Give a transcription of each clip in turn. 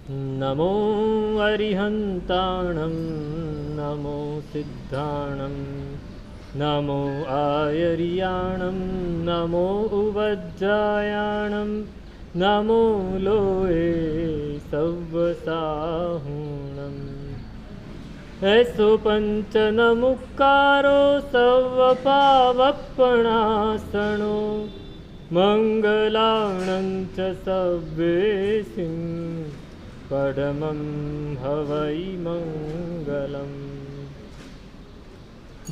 नमो अरिहन्ताणं नमो सिद्धाणं नमो आयर्याणं नमो उवज्जायाणं नमो लोये सव्वसाहुणम् ऐसो पंचनमुक्कारो सव्वपावपणासनो मंगलाणं च सव्वेसिं परमं हवै मंगलम्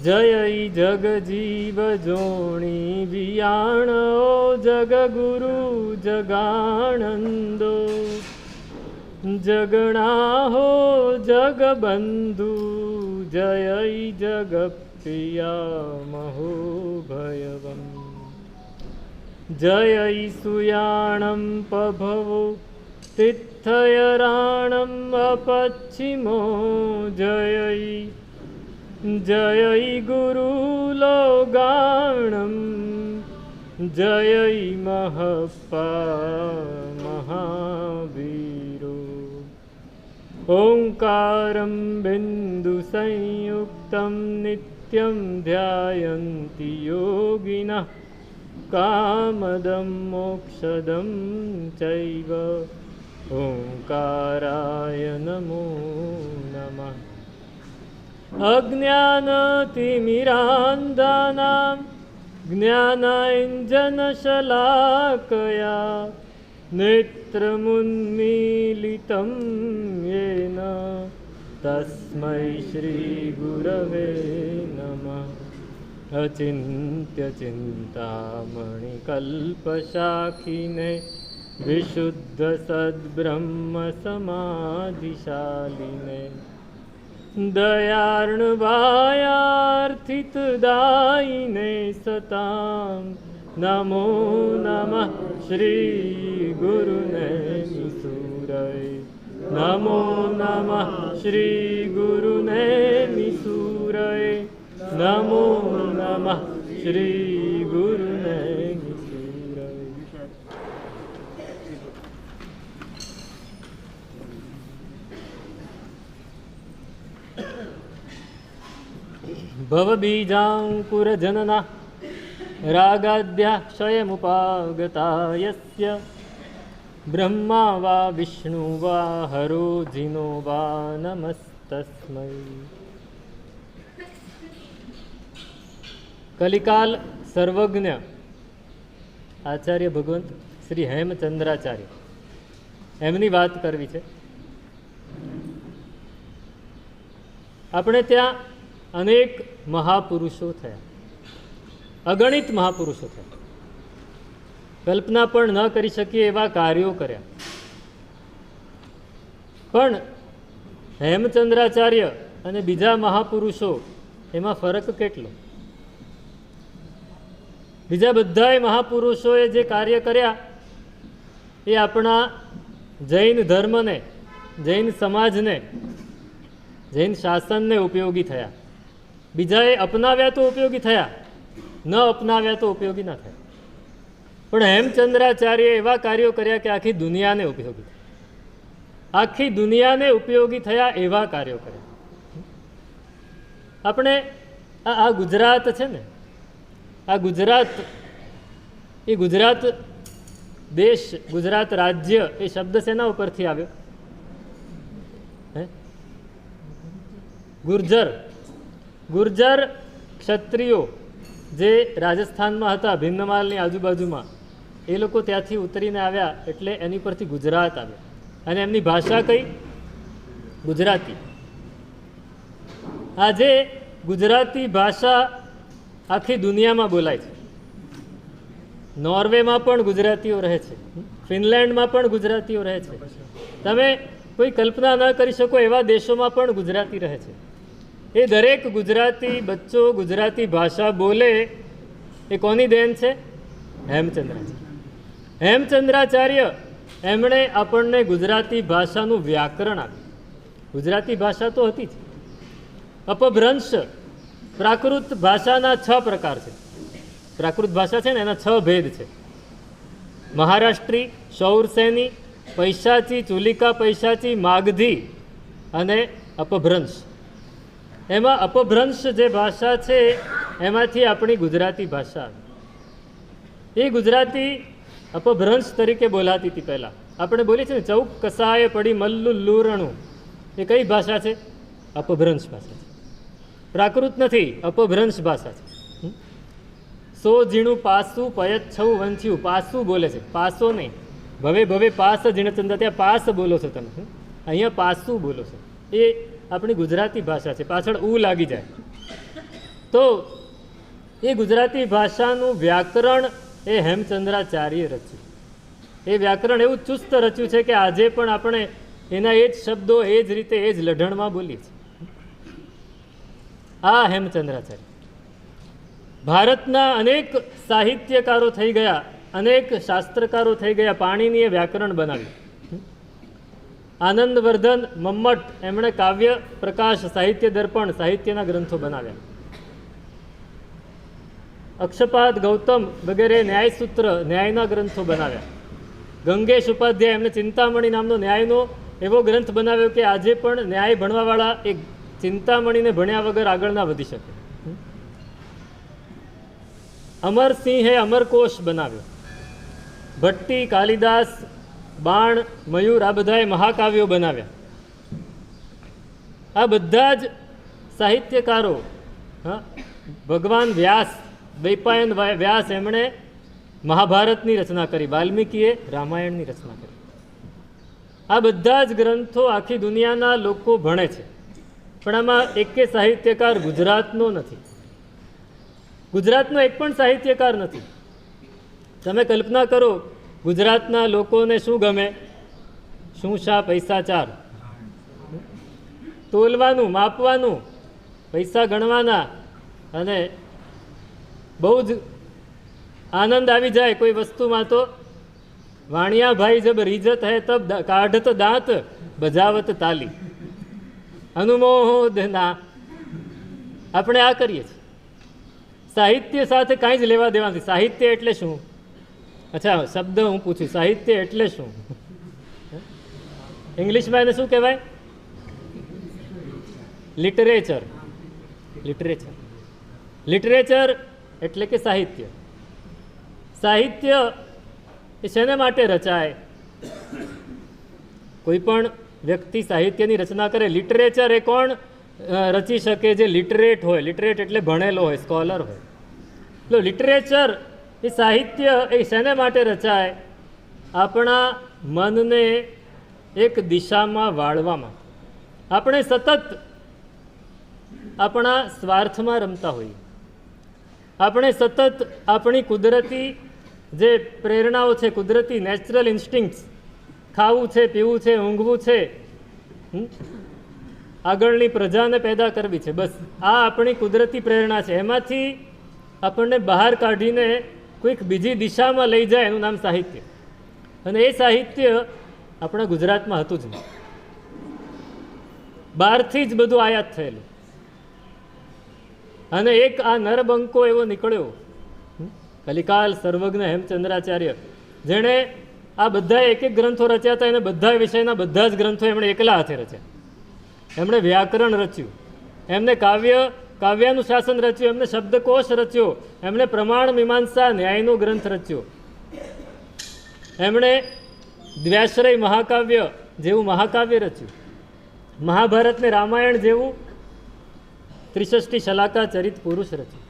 जय जगजीव जोणी वियाणो जगगुरु जगानंदो जगणाहो जगबंधु जय जगप्रिया महोभयवम् जय सुयाणं पभवो तिथयराणम् अपच्छिमो जय जय गुरुलोगाणं जय महपा महावीरो ओंकारं बिन्दुसंयुक्तं नित्यं ध्यायन्ति योगिनः कामदं मोक्षदं चैव ओंकाराय नमो नमः अज्ञानतिमिरान्धानां ज्ञानाञ्जनशलाकया नेत्रमुन्मीलितं येन तस्मै श्रीगुरवे नमः अचिन्त्यचिन्तामणिकल्पशाखिने विशुद्धसद्ब्रह्मसमाधिशालिने दयार्णवायार्थितदायिने सतां नमो नमः श्रीगुरुनेमिसूरये नमो नमः श्रीगुरुनेमिसूरये नमो नमः श्रीगुरुनेमिसूरये। भवबीजाङ्कुरजनना रागाद्याक्षयमुपागता यस्य ब्रह्मा वा विष्णु वा हरो जिनो वा नमस्तस्मै। कलिकाल सर्वज्ञ आचार्य भगवंत श्री हेमचंद्राचार्य एमनी बात करवी छे। अपने त्या अनेक महापुरुषो थया, अगणित महापुरुषो थया, कल्पना पण न करी शकीए एवा कार्यो कर्या। पण हेमचंद्राचार्य अने बीजा महापुरुषो एमां फरक केटलो? बीजा बधाय महापुरुषोए जे कार्य कर्या ए आपणा जैन धर्म ने, जैन समाज ने, जैन शासन ने उपयोगी थया। बीजाए अपनाव्या तो उपयोगी थया, न अपनाव्या तो उपयोगी न थया। पण हेमचंद्राचार्य एवा कार्यो कर्या के आखी दुनिया ने उपयोगी थया, आखी दुनिया ने उपयोगी थया एवा कार्यो कर्या। अपने आ गुजरात छे ने, आ गुजरात ए गुजरात देश, गुजरात राज्य ए शब्द सेना उपरथी आव्यो? गुर्जर, गुर्जर क्षत्रियो जे राजस्थान में हता, भिन्नमालनी आजुबाजुमां, ए लोको त्यांथी उतरीने आव्या एटले एनी परथी गुजरात आव्या। अने एमनी भाषा कई? गुजराती। आजे गुजराती भाषा आखी दुनिया में बोलाय छे। नॉर्वे में पण गुजरातीओ रहे छे, फिनलैंड में पण गुजरातीओ रहे छे। तमे कोई कल्पना न करी शको एवा देशों में पण गुजराती रहे छे। ए दरेक गुजराती बच्चों गुजराती भाषा बोले ए कोनी देन छे? हेमचंद्राचार्य। हेमचंद्राचार्य एमणे आपणने गुजराती भाषानुं व्याकरण आप्युं। गुजराती भाषा तो हती ज, अपभ्रंश प्राकृत भाषाना 6 प्रकार छे। प्राकृत भाषा छे ने एना 6 भेद छे। महाराष्ट्री, शौरसेनी, પૈશાચી, ચુલિકા પૈશાચી, માગધી અને અપભ્રંશ. એમાં અપભ્રંશ જે ભાષા છે એમાંથી આપણી ગુજરાતી ભાષા, એ ગુજરાતી અપભ્રંશ તરીકે બોલાતી હતી પહેલાં. આપણે બોલીએ છીએ ને, ચૌક કસાએ પડી મલ્લુ લૂરણું, એ કઈ ભાષા છે? અપભ્રંશ ભાષા છે. પ્રાકૃત નથી, અપભ્રંશ ભાષા છે. સો ઝીણું પાસું પયત છઉ વંચ્યું, પાસું બોલે છે, પાસો નહીં. ભવે ભવે પાસ ઝીણચંદ્ર, ત્યાં પાસ બોલો છો તમે, અહીંયા પાસું બોલો છો. એ આપણી ગુજરાતી ભાષા છે, પાછળ ઉ લાગી જાય. તો એ ગુજરાતી ભાષાનું વ્યાકરણ એ હેમચંદ્રાચાર્યે રચ્યું. એ વ્યાકરણ એવું ચુસ્ત રચ્યું છે કે આજે પણ આપણે એના એ જ શબ્દો એ જ રીતે એ જ લઢણમાં બોલીએ છીએ. આ હેમચંદ્રાચાર્ય. ભારતના અનેક સાહિત્યકારો થઈ ગયા, અનેક શાસ્ત્રકારો થઈ ગયા, પાણીનીએ વ્યાકરણ બનાવ્યું. આનંદવર્ધન, મમ્મટ, એમણે કાવ્ય પ્રકાશ, સાહિત્ય દર્પણ, સાહિત્યના ગ્રંથો બનાવ્યા. અક્ષપાદ, ગૌતમ વગેરે ન્યાયસૂત્ર, ન્યાયના ગ્રંથો બનાવ્યા. ગંગેશ ઉપાધ્યાય, એમને ચિંતામણી નામનો ન્યાયનો એવો ગ્રંથ બનાવ્યો કે આજે પણ ન્યાય ભણવાવાળા એ ચિંતામણીને ભણ્યા વગર આગળ ના વધી શકે. અમરસિંહે અમરકોશ બનાવ્યો. ભટ્ટી, કાલિદાસ, બાણ, મયુર, આ બધાએ મહાકાવ્યો બનાવ્યા. આ બધા જ સાહિત્યકારો, ભગવાન વ્યાસ, વૈપાયન વ્યાસ, એમણે મહાભારતની રચના કરી. વાલ્મીકીએ રામાયણની રચના કરી. આ બધા જ ગ્રંથો આખી દુનિયાના લોકો ભણે છે, પણ આમાં એકે સાહિત્યકાર ગુજરાતનો નથી. ગુજરાતનો એક પણ સાહિત્યકાર નથી. તમે કલ્પના કરો, ગુજરાતના લોકોને શું ગમે? શું શા પૈસા ચાર, તોલવાનું, માપવાનું, પૈસા ગણવાના, અને બહુ જ આનંદ આવી જાય કોઈ વસ્તુમાં તો વાણિયા ભાઈ જબ રીજત હૈ તબ કાઢત દાંત બજાવત તાલી, અનુમોદના. આપણે આ કરીએ છીએ. સાહિત્ય સાથે કાંઈ જ લેવા દેવા નથી. સાહિત્ય એટલે શું? અચ્છા, શબ્દ હું પૂછું, સાહિત્ય એટલે શું? ઇંગ્લિશમાં એને શું કહેવાય? લિટરેચર. લિટરેચર લિટરેચર એટલે કે સાહિત્ય. સાહિત્ય એ શેને માટે રચાય? કોઈ પણ વ્યક્તિ સાહિત્યની રચના કરે. લિટરેચર એ કોણ રચી શકે? જે લિટરેટ હોય. લિટરેટ એટલે ભણેલો હોય, સ્કોલર હોય. તો લિટરેચર એ સાહિત્ય એ શેને માટે રચાય? આપણા મનને એક દિશામાં વાળવામાં. આપણે સતત આપણા સ્વાર્થમાં રમતા હોઈએ. આપણે સતત આપણી કુદરતી જે પ્રેરણાઓ છે, કુદરતી નેચરલ ઇન્સ્ટિંક્ટ્સ, ખાવું છે, પીવું છે, ઊંઘવું છે, આગળની પ્રજાને પેદા કરવી છે, બસ આ આપણી કુદરતી પ્રેરણા છે. એમાંથી આપણને બહાર કાઢીને કોઈક બીજી દિશામાં લઈ જાય, એનું નામ સાહિત્ય. અને એ સાહિત્ય આપણા ગુજરાતમાં હતું જ નહીં. બહારથી જ બધું આયાત થયેલું. અને એક આ નરબંકો એવો નીકળ્યો, કલિકાલ સર્વજ્ઞ હેમચંદ્રાચાર્ય, જેણે આ બધા એક એક ગ્રંથો રચ્યા હતા. એને બધા વિષયના બધા જ ગ્રંથો એમણે એકલા હાથે રચ્યા. એમણે વ્યાકરણ રચ્યું, એમને કાવ્યાનુશાસન રચ્યું, એમને શબ્દકોશ રચ્યો, એમણે પ્રમાણ મીમાંસા ન્યાયનો ગ્રંથ રચ્યો, એમણે દ્વ્યાશ્રય મહાકાવ્ય જેવું મહાકાવ્ય રચ્યું, મહાભારત ને રામાયણ જેવું ત્રિષષ્ટિ શલાકા ચરિત પુરુષ રચ્યું,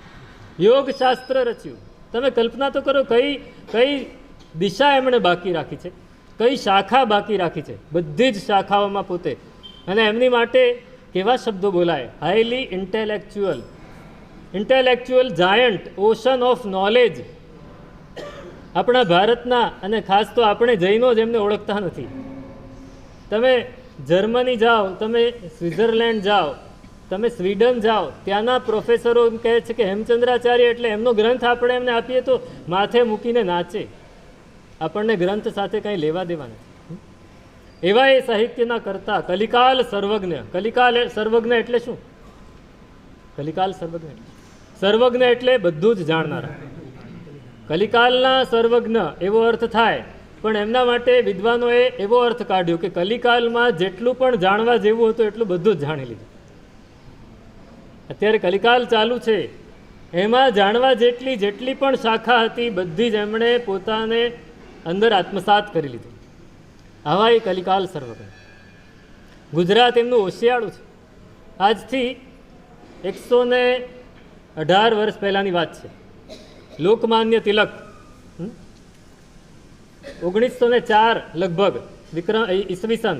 યોગશાસ્ત્ર રચ્યું. તમે કલ્પના તો કરો કઈ દિશા એમણે બાકી રાખી છે, કઈ શાખા બાકી રાખી છે. બધી જ શાખાઓમાં પોતે. અને એમની માટે કેવા શબ્દો બોલાય? Highly intellectual giant, ocean of knowledge. આપણા ભારતના, અને ખાસ તો આપણે જૈનો જ એમને ઓળખતા નથી. તમે જર્મની જાઓ, તમે સ્વિટ્ઝરલેન્ડ જાઓ, તમે સ્વીડન જાઓ, ત્યાંના પ્રોફેસરો કહે છે કે હેમચંદ્રાચાર્ય એટલે એમનો ગ્રંથ આપણે એમને આપીએ તો માથે મૂકીને નાચે. આપણને ગ્રંથ સાથે કંઈ લેવા દેવા નથી. એવા એ સાહિત્યના કરતા. કલિકાલ સર્વજ્ઞ. કલિકાલ સર્વજ્ઞ એટલે શું? કલિકાલ સર્વજ્ઞ એટલે સર્વજ્ઞ એટલે બધું જ જાણનારા. કલિકાલના સર્વજ્ઞ એવો અર્થ થાય પણ એમના માટે વિદ્વાનોએ એવો અર્થ કાઢ્યો કે કલિકાલમાં જેટલું પણ જાણવા જેવું હતું એટલું બધું જ જાણી લીધું. અત્યારે કલિકાલ ચાલુ છે, એમાં જાણવા જેટલી પણ શાખા હતી બધી જ એમણે પોતાને અંદર આત્મસાત કરી લીધું. આવા એ કલિકાલ સર્વજ્ઞ. ગુજરાત એમનું ઓશિયાળું છે. આજથી 118 વર્ષ પહેલાંની વાત છે. લોકમાન્ય તિલક 1904 લગભગ ઈસવીસન,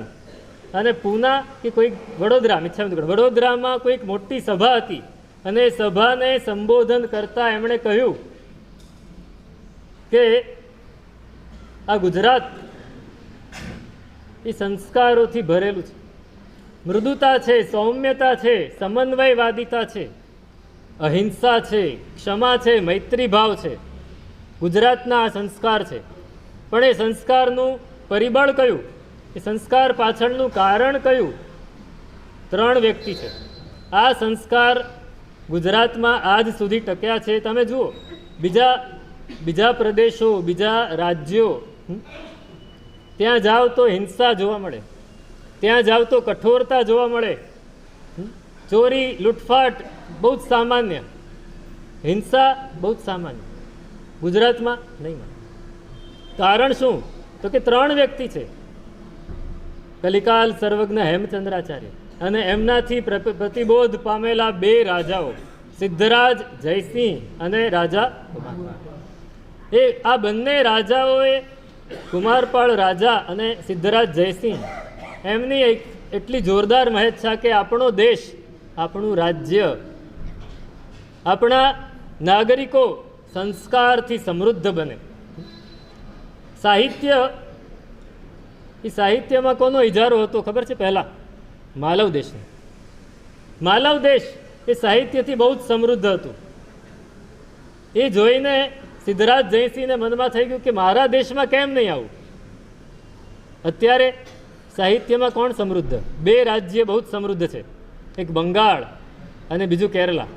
અને પૂના કે કોઈક વડોદરામાં કોઈક મોટી સભા હતી, અને સભાને સંબોધન કરતા એમણે કહ્યું કે આ ગુજરાત એ સંસ્કારોથી ભરેલું છે, મૃદુતા છે, સૌમ્યતા છે, સમન્વયવાદિતા છે, અહિંસા છે, ક્ષમા છે, મૈત્રી ભાવ છે. ગુજરાતના આ સંસ્કાર છે. પણ એ સંસ્કારનું પરિબળ કયું, એ સંસ્કાર પાછળનું કારણ કયું? 3 વ્યક્તિ છે. આ સંસ્કાર ગુજરાતમાં આજ સુધી ટક્યા છે. તમે જુઓ, બીજા પ્રદેશો, બીજા રાજ્યો, ત્યાં જાઓ તો હિંસા જોવા મળે, ત્યાં જાઓ તો કઠોરતા જોવા મળે, ચોરી લૂંટફાટ બહુ જ સામાન્ય, હિંસા બહુ જ સામાન્ય. ગુજરાતમાં નહીં મળે. કારણ શું? તો કે 3 વ્યક્તિ છે. કલિકાલ સર્વજ્ઞ હેમચંદ્રાચાર્ય અને એમનાથી પ્રતિબોધ પામેલા 2 રાજાઓ, સિદ્ધરાજ જયસિંહ અને રાજા કુમારપાળ. આ બંને રાજાઓએ, કુમારપાળ રાજા અને સિદ્ધરાજ જયસિંહ, એમની એટલી જોરદાર મહેચ્છા કે આપણો દેશ, આપણું રાજ્ય, આપણા નાગરિકો સંસ્કારથી સમૃદ્ધ બને. સાહિત્ય, એ સાહિત્યમાં કોનો ઇજારો હતો ખબર છે? પહેલાં માલવ દેશનો. માલવ દેશ એ સાહિત્યથી બહુ જ સમૃદ્ધ હતું. એ જોઈને સિદ્ધરાજ જયસિંહને મનમાં થઈ ગયું કે મારા દેશમાં કેમ નહીં આવું? અત્યારે સાહિત્યમાં કોણ સમૃદ્ધ? 2 રાજ્ય બહુ જ સમૃદ્ધ છે, એક બંગાળ અને બીજું કેરલા.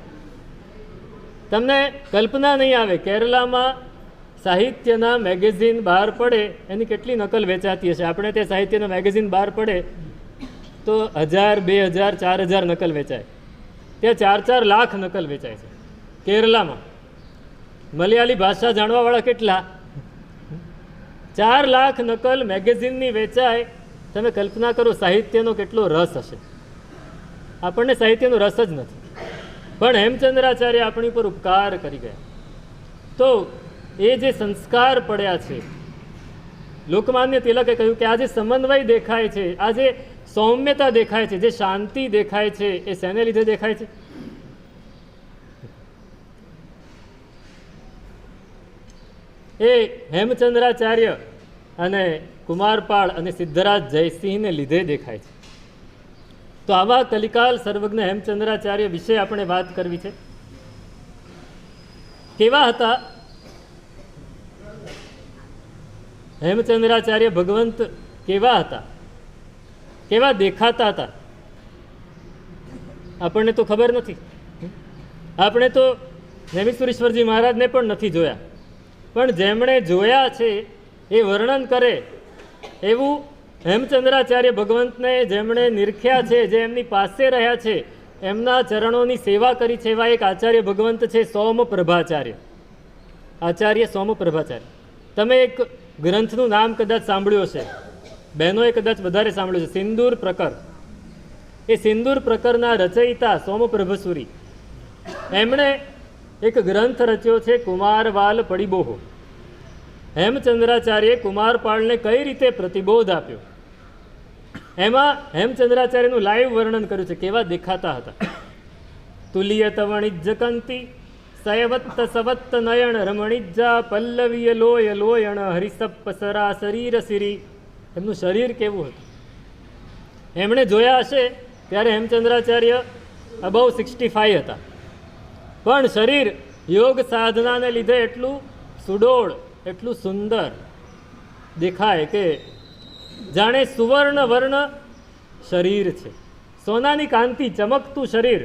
તમને કલ્પના નહીં આવે, કેરલામાં સાહિત્યના મેગેઝિન બહાર પડે એની કેટલી નકલ વેચાતી હશે. આપણે તે સાહિત્યના મેગેઝિન બહાર પડે તો 1000, 2000, 4000 નકલ વેચાય. ત્યાં 4-4 લાખ નકલ વેચાય છે કેરલામાં. મલયાલી ભાષા જાણવાવાળા કેટલા? 4 લાખ નકલ મેગેઝિનની વેચાય. તમે કલ્પના કરો સાહિત્યનો કેટલો રસ હશે. આપણને સાહિત્યનો રસ જ નથી, પણ હેમચંદ્રાચાર્ય આપણી પર ઉપકાર કરી ગયા. તો એ જે સંસ્કાર પડ્યા છે, લોકમાન્ય તિલકે કહ્યું કે આ જે સમન્વય દેખાય છે, આ જે સૌમ્યતા દેખાય છે, જે શાંતિ દેખાય છે, એ શેને લીધે દેખાય છે? એ હેમચંદ્રાચાર્ય અને કુમારપાળ અને સિદ્ધરાજ જયસિંહને લીધે દેખાય છે. તો આવા કલિકાલ સર્વજ્ઞ હેમચંદ્રાચાર્ય વિશે આપણે વાત કરવી છે. કેવા હતા હેમચંદ્રાચાર્ય ભગવંત? કેવા હતા? કેવા દેખાતા હતા? આપણને તો ખબર નથી. આપણે તો નેમિશ્વરેશ્વરજી મહારાજને પણ નથી જોયા, પણ જેમણે જોયા છે એ વર્ણન કરે એવું હેમચંદ્રાચાર્ય ભગવંતને જેમણે નિરખ્યા છે, જે એમની પાસે રહ્યા છે, એમના ચરણોની સેવા કરી છે, એવા એક આચાર્ય ભગવંત છે, સોમપ્રભાચાર્ય. આચાર્ય સોમપ્રભાચાર્ય. તમે એક ગ્રંથનું નામ કદાચ સાંભળ્યું હશે, બહેનોએ કદાચ વધારે સાંભળ્યું છે, સિંદૂર પ્રકર. એ સિંદૂર પ્રકરના રચયિતા સોમપ્રભસુરી, એમણે એક ગ્રંથ રચ્યો છે કુમારવાલ પડિબોહો. હેમચંદ્રાચાર્યે કુમારપાળને કઈ રીતે પ્રતિબોધ આપ્યો, એમાં હેમચંદ્રાચાર્યનું લાઈવ વર્ણન કર્યું છે. કેવા દેખાતા હતા? તુલ્યત વણિજ્જકંતી સયવત્ત સવત્ત નયણ રમણિજ્જા પલ્લવીય લોય લોયણ હરિસપ્પ સરા શરીર સિરી. એમનું શરીર કેવું હતું? એમણે જોયા હશે ત્યારે હેમચંદ્રાચાર્ય અબાઉ 65 હતા, પણ શરીર યોગ સાધનાને લીધે એટલું સુડોળ, એટલું સુંદર દેખાય કે જાણે સુવર્ણ વર્ણ શરીર છે, સોનાની કાંતિ, ચમકતું શરીર.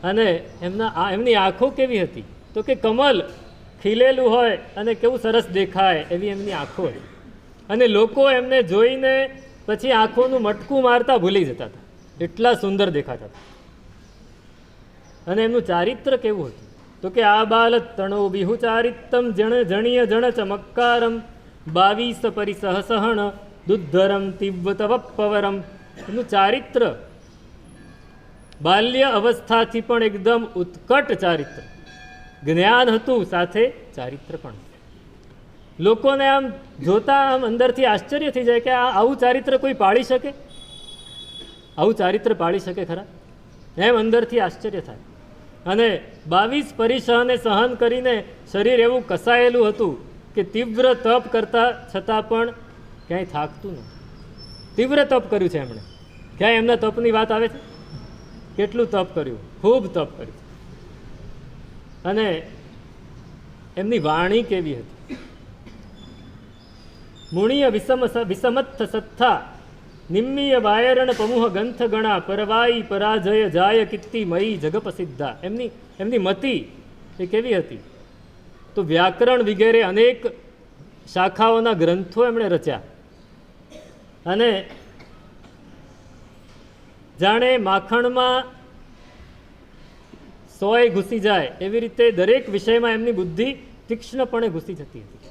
અને એમની આંખો કેવી હતી? તો કે કમલ ખીલેલું હોય અને કેવું સરસ દેખાય એવી એમની આંખો હતી. અને લોકો એમને જોઈને પછી આંખોનું મટકું મારતા ભૂલી જતા હતા, એટલા સુંદર દેખાતા હતા. અને એમનું ચારિત્ર કેવું હતું તો કે આ બાલત તણો બિહુ ચારિત્તમ જણ જણીય જણ ચમત્કારમ 22 પરિસહસહણ દુદ્ધરમ તિવ્વતવપવરમ. એમનું ચારિત્ર બાલ્ય અવસ્થાથી પણ એકદમ ઉત્કટ ચારિત્ર, જ્ઞાન હતું સાથે ચારિત્ર પણ. લોકોને આમ જોતા આમ અંદરથી આશ્ચર્ય થઈ જાય કે આવું ચારિત્ર કોઈ પાળી શકે, આવું ચારિત્ર પાળી શકે ખરા, એમ અંદરથી આશ્ચર્ય થાય. અને 22 પરિસહને સહન કરીને શરીર એવું કસાયેલું હતું કે તીવ્ર તપ કરતા છતાં પણ ક્યાંય થાકતું નથી. તીવ્ર તપ કર્યું છે એમણે. ક્યાંય એમના તપની વાત આવે છે? કેટલું તપ કર્યું, ખૂબ તપ કર્યું. અને એમની વાણી કેવી હતી? મુણીય વિષમત્થ સત્થા નિમ્મીય વાયરણ પમુહ ગંથ ગણા પરવાઈ પરાજય જાય કિત્તિ મયી જગપ્રસિદ્ધા. એમની મતિ એ કેવી હતી તો વ્યાકરણ વગેરે અનેક શાખાઓના ગ્રંથો એમણે રચ્યા અને જાણે માખણમાં સોય ઘૂસી જાય એવી રીતે દરેક વિષયમાં એમની બુદ્ધિ તીક્ષ્ણપણે ઘૂસી જતી હતી.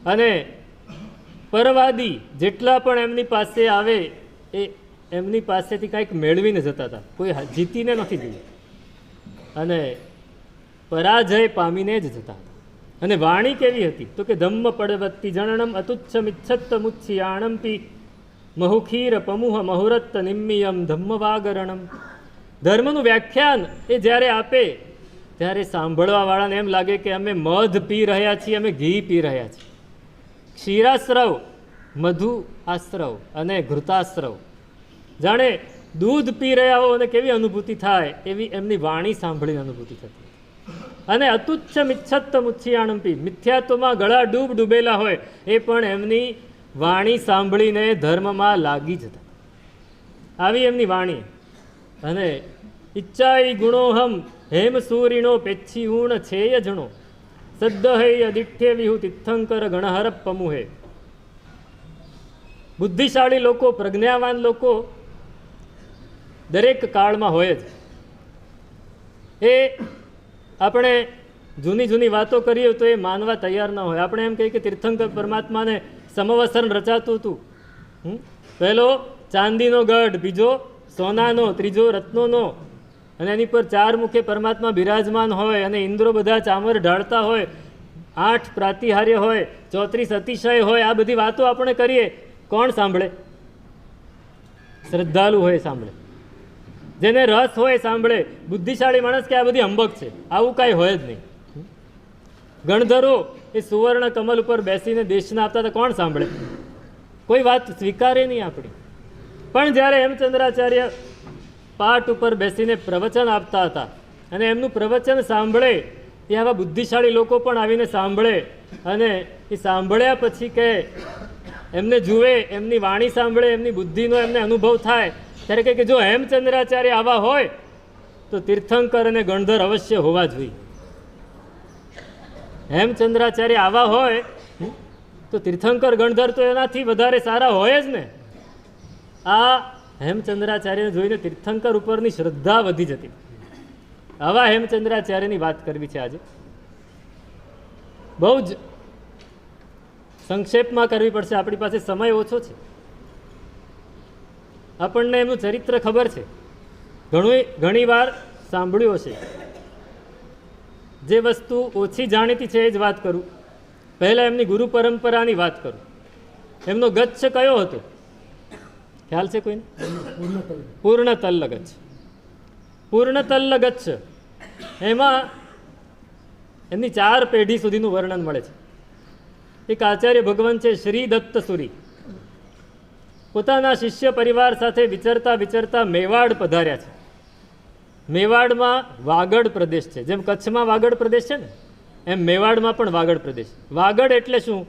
અને પરવાદી જેટલા પણ એમની પાસે આવે એ એમની પાસેથી કંઈક મેળવીને જતા હતા, કોઈ જીતીને નથી જોયું, અને પરાજય પામીને જ જતા હતા. અને વાણી કેવી હતી તો કે ધમ્મ પડવત્તિ જણનમ અતુચ્છમિચ્છત્ત મુચ્છિયાણમપી મહુખીર પમુહ મહુરત્ત નિમ્મિયમ ધમ્મવાગરણમ. ધર્મનું વ્યાખ્યાન એ જ્યારે આપે ત્યારે સાંભળવાવાળાને એમ લાગે કે અમે મધ પી રહ્યા છીએ, અમે ઘી પી રહ્યા છીએ. ક્ષીરાસ્રવ, મધુ આસ્રવ અને ઘૃતાસ્રવ, જાણે દૂધ પી રહ્યા હો અને કેવી અનુભૂતિ થાય એવી એમની વાણી સાંભળીને અનુભૂતિ થતી. અને અતુચ્છ મિચ્છત્ત મુચ્છિયાણમપી, મિથ્યાત્વમાં ગળા ડૂબેલા હોય એ પણ એમની વાણી સાંભળીને ધર્મમાં લાગી જતા. આવી એમની વાણી. અને ઈચ્છાઈ ગુણોહમ હેમ સૂરીનો પેચ્છી ઊણ છેય જણો સદ્દહૈય દિઠ્ઠે વિહુ તિથંકર ગણહર પમુહે. બુદ્ધિશાળી લોકો, પ્રજ્ઞાવાન લોકો દરેક કાળમાં હોય જ. એ આપણે જૂની વાતો કરીએ તો એ માનવા તૈયાર ન હોય. આપણે એમ કહીએ કે તીર્થંકર પરમાત્માને સમવસરણ રચાતું હતું. પહેલો ચાંદીનો ગઢ, બીજો સોનાનો, ત્રીજો રત્નોનો, અને એની પર 4 મુખે પરમાત્મા બિરાજમાન હોય અને ઇન્દ્રો બધા ચામર ઢાળતા હોય, 8 પ્રાતિહાર્ય હોય, 34 અતિશય હોય. આ બધી વાતો આપણે કરીએ, કોણ સાંભળે? શ્રદ્ધાળુ હોય સાંભળે, જેને રસ હોય સાંભળે. બુદ્ધિશાળી માણસ કે આ બધી અંબક છે, આવું કાંઈ હોય જ નહીં. ગણધરો એ સુવર્ણ કમલ ઉપર બેસીને દેશના આપતા હતા, કોણ સાંભળે? કોઈ વાત સ્વીકારે નહીં આપણી. પણ જ્યારે હેમચંદ્રાચાર્ય પાઠ ઉપર બેસીને પ્રવચન આપતા હતા અને એમનું પ્રવચન સાંભળે એ આવા બુદ્ધિશાળી લોકો પણ આવીને સાંભળે, અને એ સાંભળ્યા પછી કે એમને જુએ, એમની વાણી સાંભળે, એમની બુદ્ધિનો એમને અનુભવ થાય, ત્યારે કહે કે જો હેમચંદ્રાચાર્ય આવા હોય તો તીર્થંકર અને ગણધર અવશ્ય હોવા જોઈએ. હેમચંદ્રાચાર્ય આવા હોય તો તીર્થંકર ગણધર તો એનાથી વધારે સારા હોય જ ને. આ હેમચંદ્રાચાર્યને જોઈને તીર્થંકર ઉપરની શ્રદ્ધા વધી જતી. આવા હેમચંદ્રાચાર્યની વાત કરવી છે આજે. બહુ જ સંક્ષેપમાં કરવી પડશે, આપણી પાસે સમય ઓછો છે. આપણને એમનું ચરિત્ર ખબર છે, ઘણી વાર સાંભળ્યું હશે. જે વસ્તુ ઓછી જાણીતી છે એ જ વાત કરું. પહેલાં એમની ગુરુ પરંપરાની વાત કરું. એમનો ગચ્છ કયો હતો? ખ્યાલ છે કોઈને? પૂર્ણતલ્લ ગચ્છ. પૂર્ણતલ્લ ગચ્છ એમાં એમની 4 પેઢી સુધીનું વર્ણન મળે છે. એક આચાર્ય ભગવાન છે શ્રી દત્તસુરી, પોતાના શિષ્ય પરિવાર સાથે વિચરતા મેવાડ પધાર્યા છે. મેવાડમાં વાગડ પ્રદેશ છે. જેમ કચ્છમાં વાગડ પ્રદેશ છે ને, એમ મેવાડમાં પણ વાગડ પ્રદેશ. વાગડ એટલે શું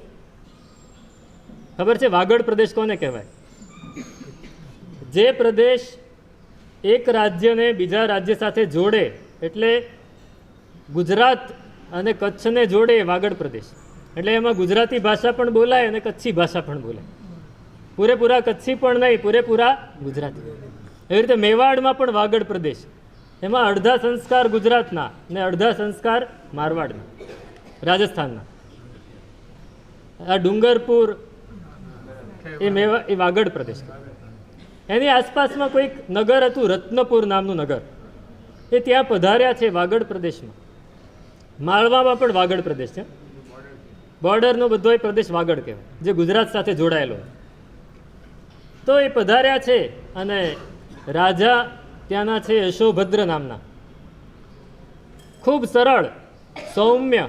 ખબર છે? વાગડ પ્રદેશ કોને કહેવાય? જે પ્રદેશ એક રાજ્યને બીજા રાજ્ય સાથે જોડે, એટલે ગુજરાત અને કચ્છને જોડે વાગડ પ્રદેશ. એટલે એમાં ગુજરાતી ભાષા પણ બોલાય અને કચ્છી ભાષા પણ બોલાય. પૂરેપૂરા કચ્છી પણ નહીં, પૂરેપૂરા ગુજરાતી. એવી રીતે મેવાડમાં પણ વાગડ પ્રદેશ, એમાં અડધા સંસ્કાર ગુજરાતના ને અડધા સંસ્કાર મારવાડના, રાજસ્થાનના. આ ડુંગરપુર એ વાગડ પ્રદેશ. એની આસપાસમાં કોઈક નગર હતું, રત્નપુર નામનું નગર, એ ત્યાં પધાર્યા છે વાગડ પ્રદેશમાં. માળવામાં પણ વાગડ પ્રદેશ છે. બોર્ડરનો બધો એ પ્રદેશ વાગડ કહેવાય, જે ગુજરાત સાથે જોડાયેલો. તો એ પધાર્યા છે અને રાજા ત્યાંના છે યશોભદ્ર નામના, ખૂબ સરળ, સૌમ્ય,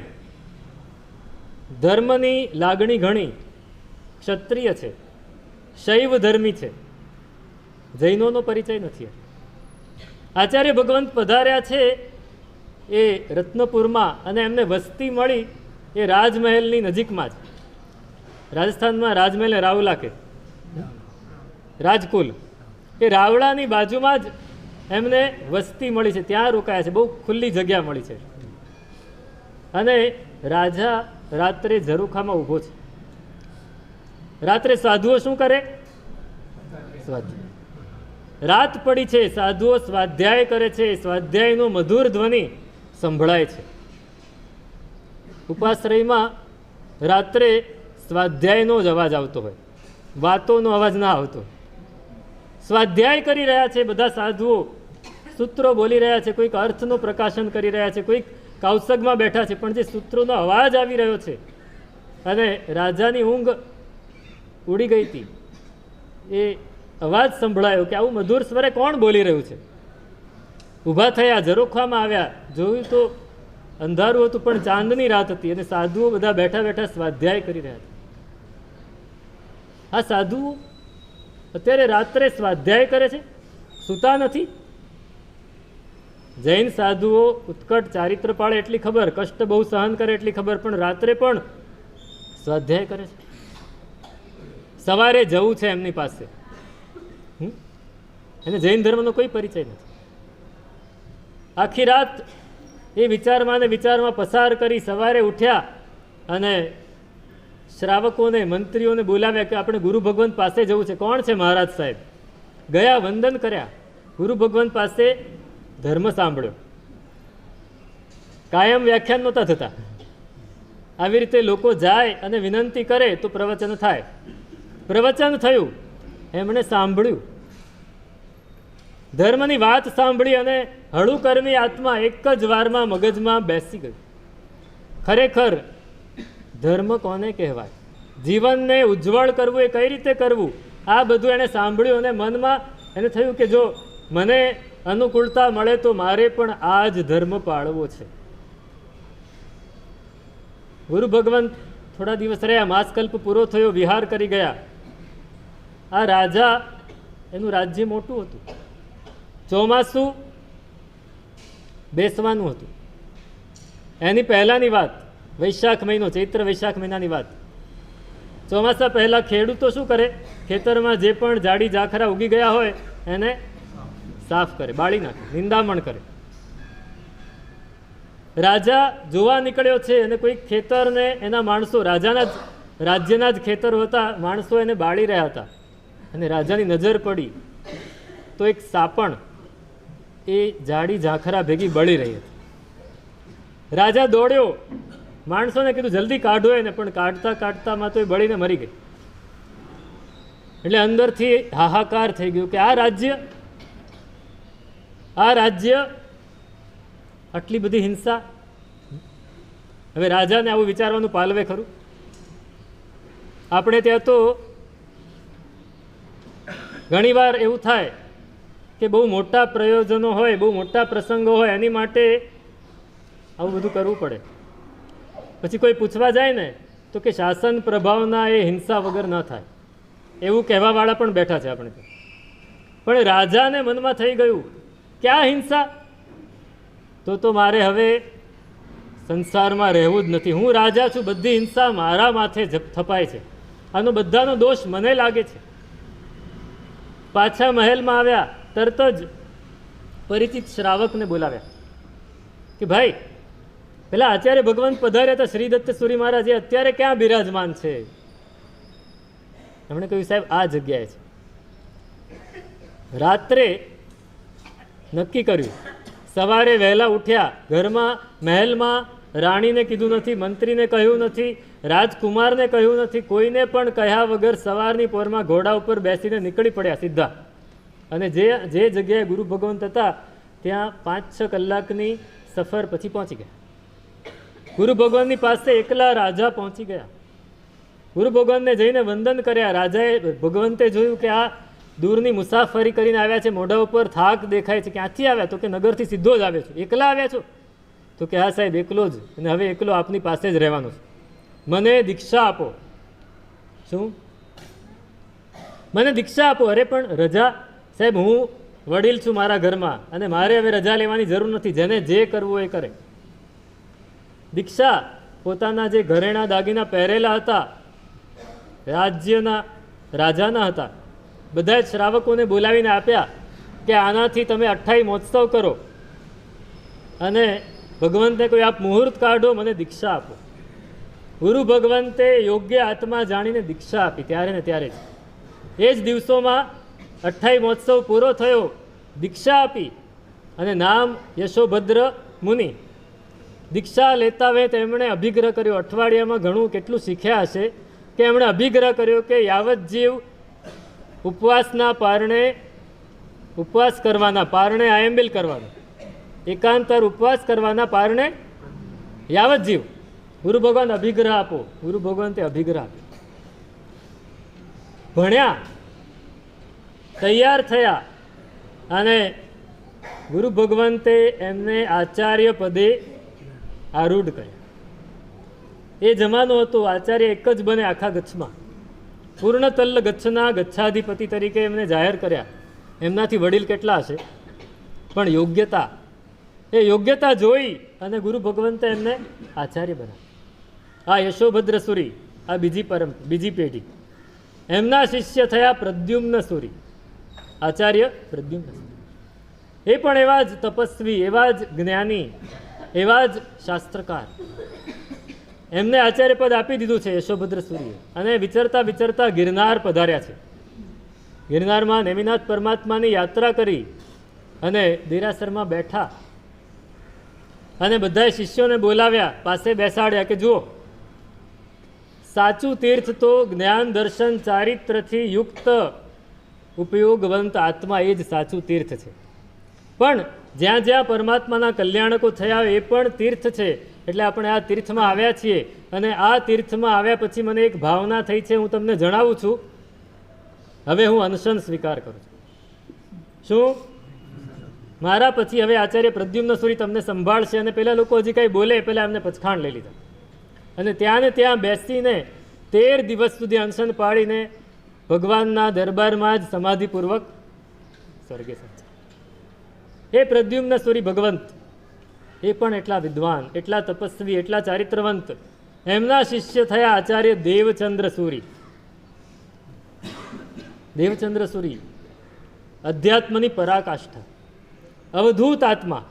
ધર્મની લાગણી ઘણી, ક્ષત્રિય છે, શૈવ ધર્મી છે, જૈનોનો પરિચય નથી. આચાર્ય ભગવંત પધાર્યા છે એ રત્નપુરમાં અને એમને વસ્તી મળી એ રાજમહેલની નજીકમાં જ. રાજસ્થાનમાં રાજમહેલ રાવલા કે રાજકુલ, એ રાવળાની બાજુમાં જ એમને વસ્તી મળી છે, ત્યાં રોકાયા છે. બહુ ખુલ્લી જગ્યા મળી છે. અને રાજા રાત્રે ઝરૂખામાં ઊભો છે. રાત્રે સાધુઓ શું કરે? સ્વાધ્યાય. રાત પડી છે, સાધુઓ સ્વાધ્યાય કરે છે. સ્વાધ્યાયનો મધુર ધ્વનિ સંભળાય છે. ઉપાશ્રયમાં રાત્રે સ્વાધ્યાયનો જ અવાજ આવતો હોય, વાતોનો અવાજ ના આવતો. સ્વાધ્યાય કરી રહ્યા છે બધા સાધુઓ, સૂત્રો બોલી રહ્યા છે, કોઈક અર્થનું પ્રકાશન કરી રહ્યા છે, કોઈક કૌશગમાં બેઠા છે, પણ જે સૂત્રોનો અવાજ આવી રહ્યો છે અને રાજાની ઊંઘ ઉડી ગઈ હતી, એ અવાજ સંભળાયો કે આવું મધુર સ્વરે કોણ બોલી રહ્યું છે. ઊભા થયા, ઝરૂખામાં આવ્યા, જોયું તો અંધારું હતું, પણ ચાંદની રાત હતી અને સાધુઓ બધા બેઠા બેઠા સ્વાધ્યાય કરી રહ્યા હતા. આ સાધુઓ અત્યારે રાત્રે સ્વાધ્યાય કરે છે, સૂતા નથી. જૈન સાધુઓ ઉત્કટ ચારિત્ર પાળે એટલી ખબર, કષ્ટ બહુ સહન કરે એટલી ખબર, પણ રાત્રે પણ સ્વાધ્યાય કરે છે. સવારે જવું છે એમની પાસે. એને જૈન ધર્મનો કોઈ પરિચય નથી. આખી રાત એ વિચારમાં ને વિચારમાં પસાર કરી સવારે ઉઠ્યા અને શ્રાવકોને, મંત્રીઓને બોલાવ્યા કે આપણે ગુરુ ભગવંત પાસે જવું છે. કોણ છે? મહારાજ સાહેબ. ગયા, વંદન કર્યા, ગુરુ ભગવંત પાસે ધર્મ સાંભળ્યો. કાયમ વ્યાખ્યાન નહોતા થતા. આવી રીતે લોકો જાય અને વિનંતી કરે તો પ્રવચન થાય. પ્રવચન થયું, એમણે સાંભળ્યું, ધર્મની વાત સાંભળી અને હળું કર્મી આત્મા એક જ વારમાં મગજમાં બેસી ગયું. ખરેખર ધર્મ કોને કહેવાય, જીવનને ઉજ્જવળ કરવું એ કઈ રીતે કરવું, આ બધું એણે સાંભળ્યું અને મનમાં એને થયું કે જો મને અનુકૂળતા મળે તો મારે પણ આ જ ધર્મ પાળવો છે. ગુરુ ભગવંત થોડા દિવસ રહ્યા, માસકલ્પ પૂરો થયો, વિહાર કરી ગયા. આ રાજા, એનું રાજ્ય મોટું હતું, ચોમાસું બેસવાનું હતું. એની પહેલાંની વાત, વૈશાખ મહિનો, ચૈત્ર વૈશાખ મહિનાની વાત. ચોમાસા પહેલાં ખેડૂતો શું કરે? ખેતરમાં જે પણ જાડી ઝાખરા ઉગી ગયા હોય એને સાફ કરે, બાળી નાખે, નિંદામણ કરે. રાજા જોવા નીકળ્યો છે અને કોઈ ખેતરને એના માણસો, રાજાના જ રાજ્યના જ ખેતર હતા, માણસો એને બાળી રહ્યા હતા અને રાજાની નજર પડી તો એક સાપણ એ જાડી ઝાખરા ભેગી બળી રહી હતી. રાજા દોડ્યો, માણસોને કીધું જલ્દી કાઢો એને, પણ કાઢતા કાઢતામાં તો એ બળીને મરી ગઈ. એટલે અંદરથી હાહાકાર થઈ ગયો કે આ રાજ્ય આટલી બધી હિંસા. હવે રાજાને આવું વિચારવાનું પાલવે ખરું? આપણે ત્યાં તો ઘણીવાર એવું થાય કે બહુ મોટા પ્રયોજનો હોય, બહુ મોટા પ્રસંગો હોય, એની માટે આવું બધું કરવું પડે. પછી કોઈ પૂછવા જાય ને તો કે શાસન પ્રભાવના એ હિંસા વગર ન થાય, એવું કહેવાવાળા પણ બેઠા છે આપણે ત્યાં. પણ રાજાને મનમાં થઈ ગયું ક્યાં હિંસા, તો મારે હવે સંસારમાં રહેવું જ નથી. હું રાજા છું, બધી હિંસા મારા માથે થપાય છે, આનો બધાનો દોષ મને લાગે છે. પાછા મહેલમાં આવ્યા, તરત જ પરિચિત શ્રાવકને બોલાવ્યા કે ભાઈ પેલા આચાર્ય ભગવંત પધાર્યા હતા શ્રીદત્ત સુરી મહારાજ, એ અત્યારે ક્યાં બિરાજમાન છે? એમણે કહ્યું સાહેબ આ જગ્યાએ છે. રાત્રે નક્કી કર્યું, સવારે વહેલા ઉઠ્યા, ઘરમાં મહેલમાં રાણીને કીધું નથી, મંત્રીને કહ્યું નથી, રાજકુમારને કહ્યું નથી, કોઈને પણ કહ્યા વગર સવારની પોરમાં ઘોડા ઉપર બેસીને નીકળી પડ્યા સીધા. અને જે જગ્યાએ ગુરુ ભગવંત હતા ત્યાં 5-6 કલાકની સફર પછી પહોંચી ગયા. ગુરુ ભગવાનની પાસે એકલા રાજા પહોંચી ગયા. ગુરુ ભગવાનને જઈને વંદન કર્યા. રાજાએ ભગવંતે જોયું કે આ દૂરની મુસાફરી કરીને આવ્યા છે, મોઢા ઉપર થાક દેખાય છે. ક્યાંથી આવ્યા? તો કે નગરથી સીધો જ આવ્યો છું. એકલા આવ્યા છો? તો કે હા સાહેબ એકલો જ, અને હવે એકલો આપની પાસે જ રહેવાનો છું. મને દીક્ષા આપો. શું? મને દીક્ષા આપો. અરે પણ રજા? સાહેબ હું વડીલ છું મારા ઘરમાં, અને મારે હવે રજા લેવાની જરૂર નથી, જેને જે કરવું એ કરે. દીક્ષા પોતાના જે ઘરેણા દાગીના પહેરેલા હતા, રાજ્યના રાજાના હતા, બધા જ શ્રાવકોને બોલાવીને આપ્યા કે આનાથી તમે 28 મહોત્સવ કરો, અને ભગવંતે કોઈ આપ મુહૂર્ત કાઢો, મને દીક્ષા આપો. ગુરુ ભગવંતે યોગ્ય આત્મા જાણીને દીક્ષા આપી ત્યારે ને ત્યારે જ. એ જ દિવસોમાં 28 મહોત્સવ પૂરો થયો, દીક્ષા આપી, અને નામ યશોભદ્ર મુનિ. દીક્ષા લેતા વે તેમણે અભિગ્રહ કર્યો. અઠવાડિયામાં ઘણું કેટલું શીખ્યા હશે કે એમણે અભિગ્રહ કર્યો કે યાવત જીવ ઉપવાસના પારણે, ઉપવાસ કરવાના પારણે આયંબિલ કરવાનો, એકાંતર ઉપવાસ કરવાના પારણે યાવત જીવ. ગુરુ ભગવાન અભિગ્રહ આપો. ગુરુ ભગવંતે અભિગ્રહ આપ્યો. ભણ્યા, તૈયાર થયા, અને ગુરુ ભગવંતે એમને આચાર્ય પદે આરૂઢ કર્યા. એ જમાનો હતો આચાર્ય એક જ બને આખા ગચ્છમાં. પૂર્ણતલ્લ ગચ્છના ગચ્છાધિપતિ તરીકે એમને જાહેર કર્યા. એમનાથી વડીલ કેટલા હશે, પણ યોગ્યતા, એ યોગ્યતા જોઈ અને ગુરુ ભગવંતે એમને આચાર્ય બનાવ્યા. આ યશોભદ્ર સુરી, આ બીજી પેઢી. એમના શિષ્ય થયા પ્રદ્યુમ્ન સુરી, આચાર્ય પ્રદ્યુમ્ન સુરી. એ પણ એવા જ તપસ્વી, એવા જ જ્ઞાની, એવા જ શાસ્ત્રકાર. એમને આચાર્ય પદ આપી દીધું છે યશોભદ્ર સૂરીએ. અને વિચરતા વિચરતા ગિરનાર પધાર્યા છે. ગિરનારમાં નેમિનાથ પરમાત્માની યાત્રા કરી અને દેરાસરમાં બેઠા, અને બધાએ શિષ્યોને બોલાવ્યા, પાસે બેસાડ્યા કે જુઓ, સાચું તીર્થ તો જ્ઞાન દર્શન ચારિત્રથી યુક્ત ઉપયોગવંત આત્મા, એ જ સાચું તીર્થ છે. પણ જ્યાં જ્યાં પરમાત્માના કલ્યાણકો થયા એ પણ તીર્થ છે. એટલે આપણે આ તીર્થમાં આવ્યા છીએ, અને આ તીર્થમાં આવ્યા પછી મને એક ભાવના થઈ છે, હું તમને જણાવું છું. હવે હું અનશન સ્વીકાર કરું છું. શું? મારા પછી હવે આચાર્ય પ્રદ્યુમ્ન સુરી તમને સંભાળશે. અને પેલા લોકો હજી કંઈ બોલે પહેલાં એમને પછખાણ લઈ લીધા, અને ત્યાં ને ત્યાં બેસીને 13 દિવસ સુધી અનશન પાડીને ભગવાનના દરબારમાં જ સમાધિપૂર્વક સ્વર્ગે સંચાર. એ પ્રદ્યુમ્ન સુરી ભગવંત, એ પણ એટલા વિદ્વાન, એટલા તપસ્વી, એટલા ચારિત્રવંત. એમના શિષ્ય થયા આચાર્ય દેવચંદ્ર સુરી. દેવચંદ્ર સુરી અધ્યાત્મની પરાકાષ્ઠા, અવધૂત આત્મા,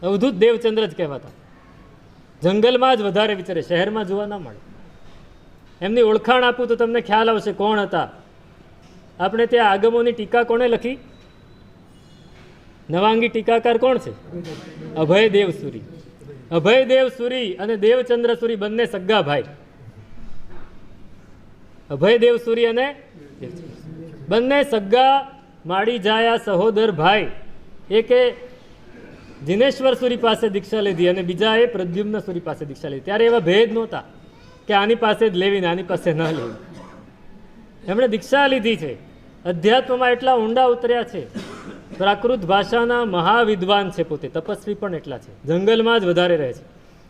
અવધૂત દેવચંદ્ર જ કહેવાતા. જંગલમાં જ વધારે વિચારે, શહેરમાં જોવા ના મળે. એમની ઓળખાણ આપું તો તમને ખ્યાલ આવશે કોણ હતા. આપણે ત્યાં આગમોની ટીકા કોણે લખી? નવાંગી ટીકાકાર કોણ છે? અભયદેવ સુરી. અભયદેવ સુરી અને દેવચંદ્ર સુરી બંને સગ્ગા ભાઈ. અભયદેવ સુરી અને બંને સગ્ગા માડી જાયા સહોદર ભાઈ. એકે જિનેશ્વર સુરી પાસે દીક્ષા લીધી અને બીજાએ પ્રદ્યુમ્ન સુરી પાસે દીક્ષા લીધી. ત્યારે એવા ભેદ નહોતા કે આની પાસે જ લેવી ને આની પાસે ન લેવી. એમણે દીક્ષા લીધી છે. અધ્યાત્મમાં એટલા ઊંડા ઉતર્યા છે. પ્રાકૃત ભાષાના મહાવિદ્વાન છે, પોતે તપસ્વી પણ એટલા છે. જંગલમાં જ વધારે રહે છે.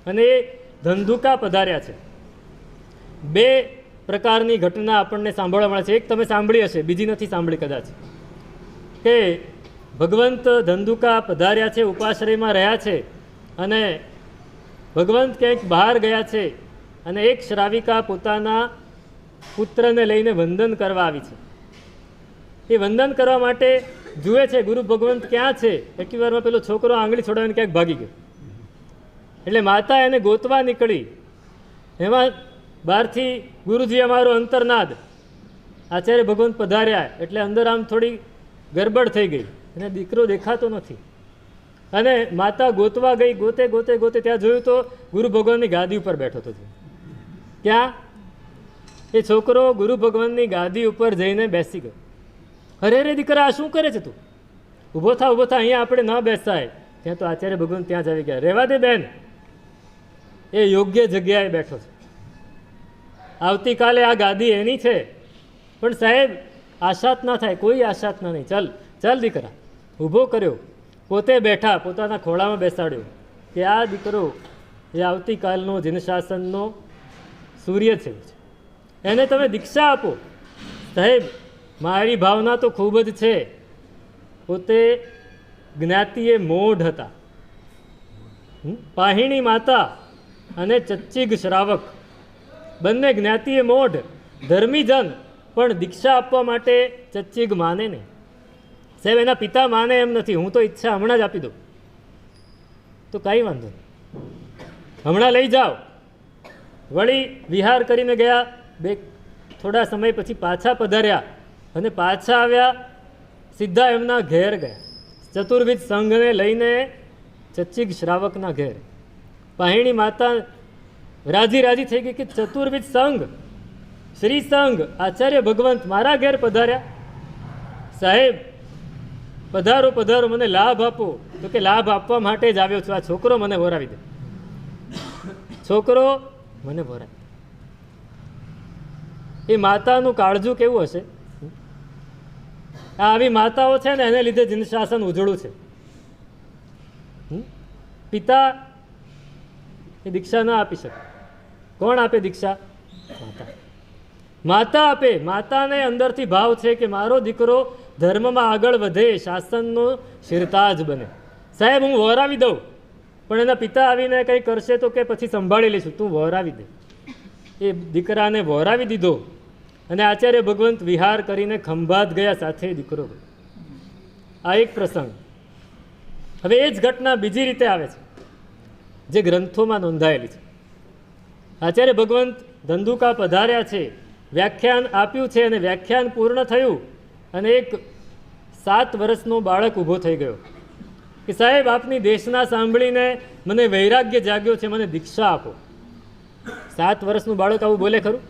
અને એ ધંધુકા પધાર્યા છે. 2 પ્રકારની ઘટના આપણને સાંભળવા મળે છે. એક તમે સાંભળી હશે, બીજી નથી સાંભળી કદાચ, કે ભગવંત ધંધુકા પધાર્યા છે, ઉપાશ્રયમાં રહ્યા છે, અને ભગવંત ક્યાંક બહાર ગયા છે, અને એક શ્રાવિકા પોતાના પુત્રને લઈને વંદન કરવા આવી છે. એ વંદન કરવા માટે જુએ છે ગુરુ ભગવંત ક્યાં છે. એટલી વારમાં પેલો છોકરો આંગળી છોડાવીને ક્યાંક ભાગી ગયો. એટલે માતા એને ગોતવા નીકળી. એમાં બહારથી ગુરુજી અમારો અંતરનાદ આચાર્ય ભગવંત પધાર્યા એટલે અંદર આમ થોડી ગરબડ થઈ ગઈ, અને દીકરો દેખાતો નથી. અને માતા ગોતવા ગઈ, ગોતે ગોતે ગોતે ત્યાં જોયું તો ગુરુ ભગવાનની ગાદી ઉપર બેઠો હતો. ક્યાં? એ છોકરો ગુરુ ભગવાનની ગાદી ઉપર જઈને બેસી ગયો. અરે રે દીકરા, આ શું કરે છે તું? ઊભો થા, ઊભો થા, અહીંયા આપણે ન બેસાય. ત્યાં તો આચાર્ય ભગવાન ત્યાં જ આવી ગયા. રહેવા દે બેન, એ યોગ્ય જગ્યાએ બેઠો છે. આવતીકાલે આ ગાદી એની છે. પણ સાહેબ, આશાત ના થાય, કોઈ આશાત ના નહીં. ચાલ ચાલ દીકરા. ઊભો કર્યો, પોતે બેઠા, પોતાના ખોળામાં બેસાડ્યો કે આ દીકરો એ આવતીકાલનો જનશાસનનો સૂર્ય છે, એને તમે દીક્ષા આપો. સાહેબ, મારી ભાવના તો ખૂબ જ છે. પોતે જ્ઞાતિએ મોઢ હતા. પાહિણી માતા અને ચચ્ચિગ શ્રાવક બંને જ્ઞાતિએ મોઢ, ધર્મીજન, પણ દીક્ષા આપવા માટે ચચ્ચિગ માને નહીં. સાહેબ, એના પિતા માને એમ નથી. હું તો ઈચ્છા હમણાં જ આપી દઉં. તો કાંઈ વાંધો નહીં, હમણાં લઈ જાઓ. વળી વિહાર કરીને ગયા. થોડા સમય પછી પાછા પધાર્યા અને પાછા આવ્યા, સીધા એમના ઘેર ગયા. ચતુર્વિધ સંઘને લઈને ચચ્ચિગ શ્રાવકના ઘેર. પાહિણી માતા રાજી રાજી થઈ ગઈ કે ચતુર્વિધ સંઘ, શ્રી સંઘ, આચાર્ય ભગવંત મારા ઘેર પધાર્યા. સાહેબ, પધારો પધારો, મને લાભ આપો. તો કે લાભ આપવા માટે જ આવ્યો છું. આ છોકરો મને વરાવી દે, છોકરો મને વરાવી. એ માતાનું કાળજું કેવું હશે? આવી માતાઓ છે ને, એને લીધે જનશાસન ઉજળું છે. પિતા એ દીક્ષા ના આપી શકે. કોણ આપે દીક્ષા? માતા. માતા આપે. માતાને અંદરથી ભાવ છે કે મારો દીકરો ધર્મમાં આગળ વધે, શાસનનો શિરતાજ બને. સાહેબ, હું વરાવી દઉં, પણ એના પિતા આવીને કંઈ કરશે તો કે પછી સંભાળી લઈશું, તું વરાવી દે. એ દીકરાને વરાવી દીધો અને આચાર્ય ભગવંત વિહાર કરીને ખંભાત ગયા, સાથે દીકરો ગયો. આ એક પ્રસંગ. હવે એ જ ઘટના બીજી રીતે આવે છે, જે ગ્રંથોમાં નોંધાયેલી છે. આચાર્ય ભગવંત ધંધુકા પધાર્યા છે, વ્યાખ્યાન આપ્યું છે, અને વ્યાખ્યાન પૂર્ણ થયું અને એક 7 વર્ષનો બાળક ઊભો થઈ ગયો કે સાહેબ, આપની દેશના સાંભળીને મને વૈરાગ્ય જાગ્યો છે, મને દીક્ષા આપો. 7 વર્ષનું બાળક આવું બોલે ખરું?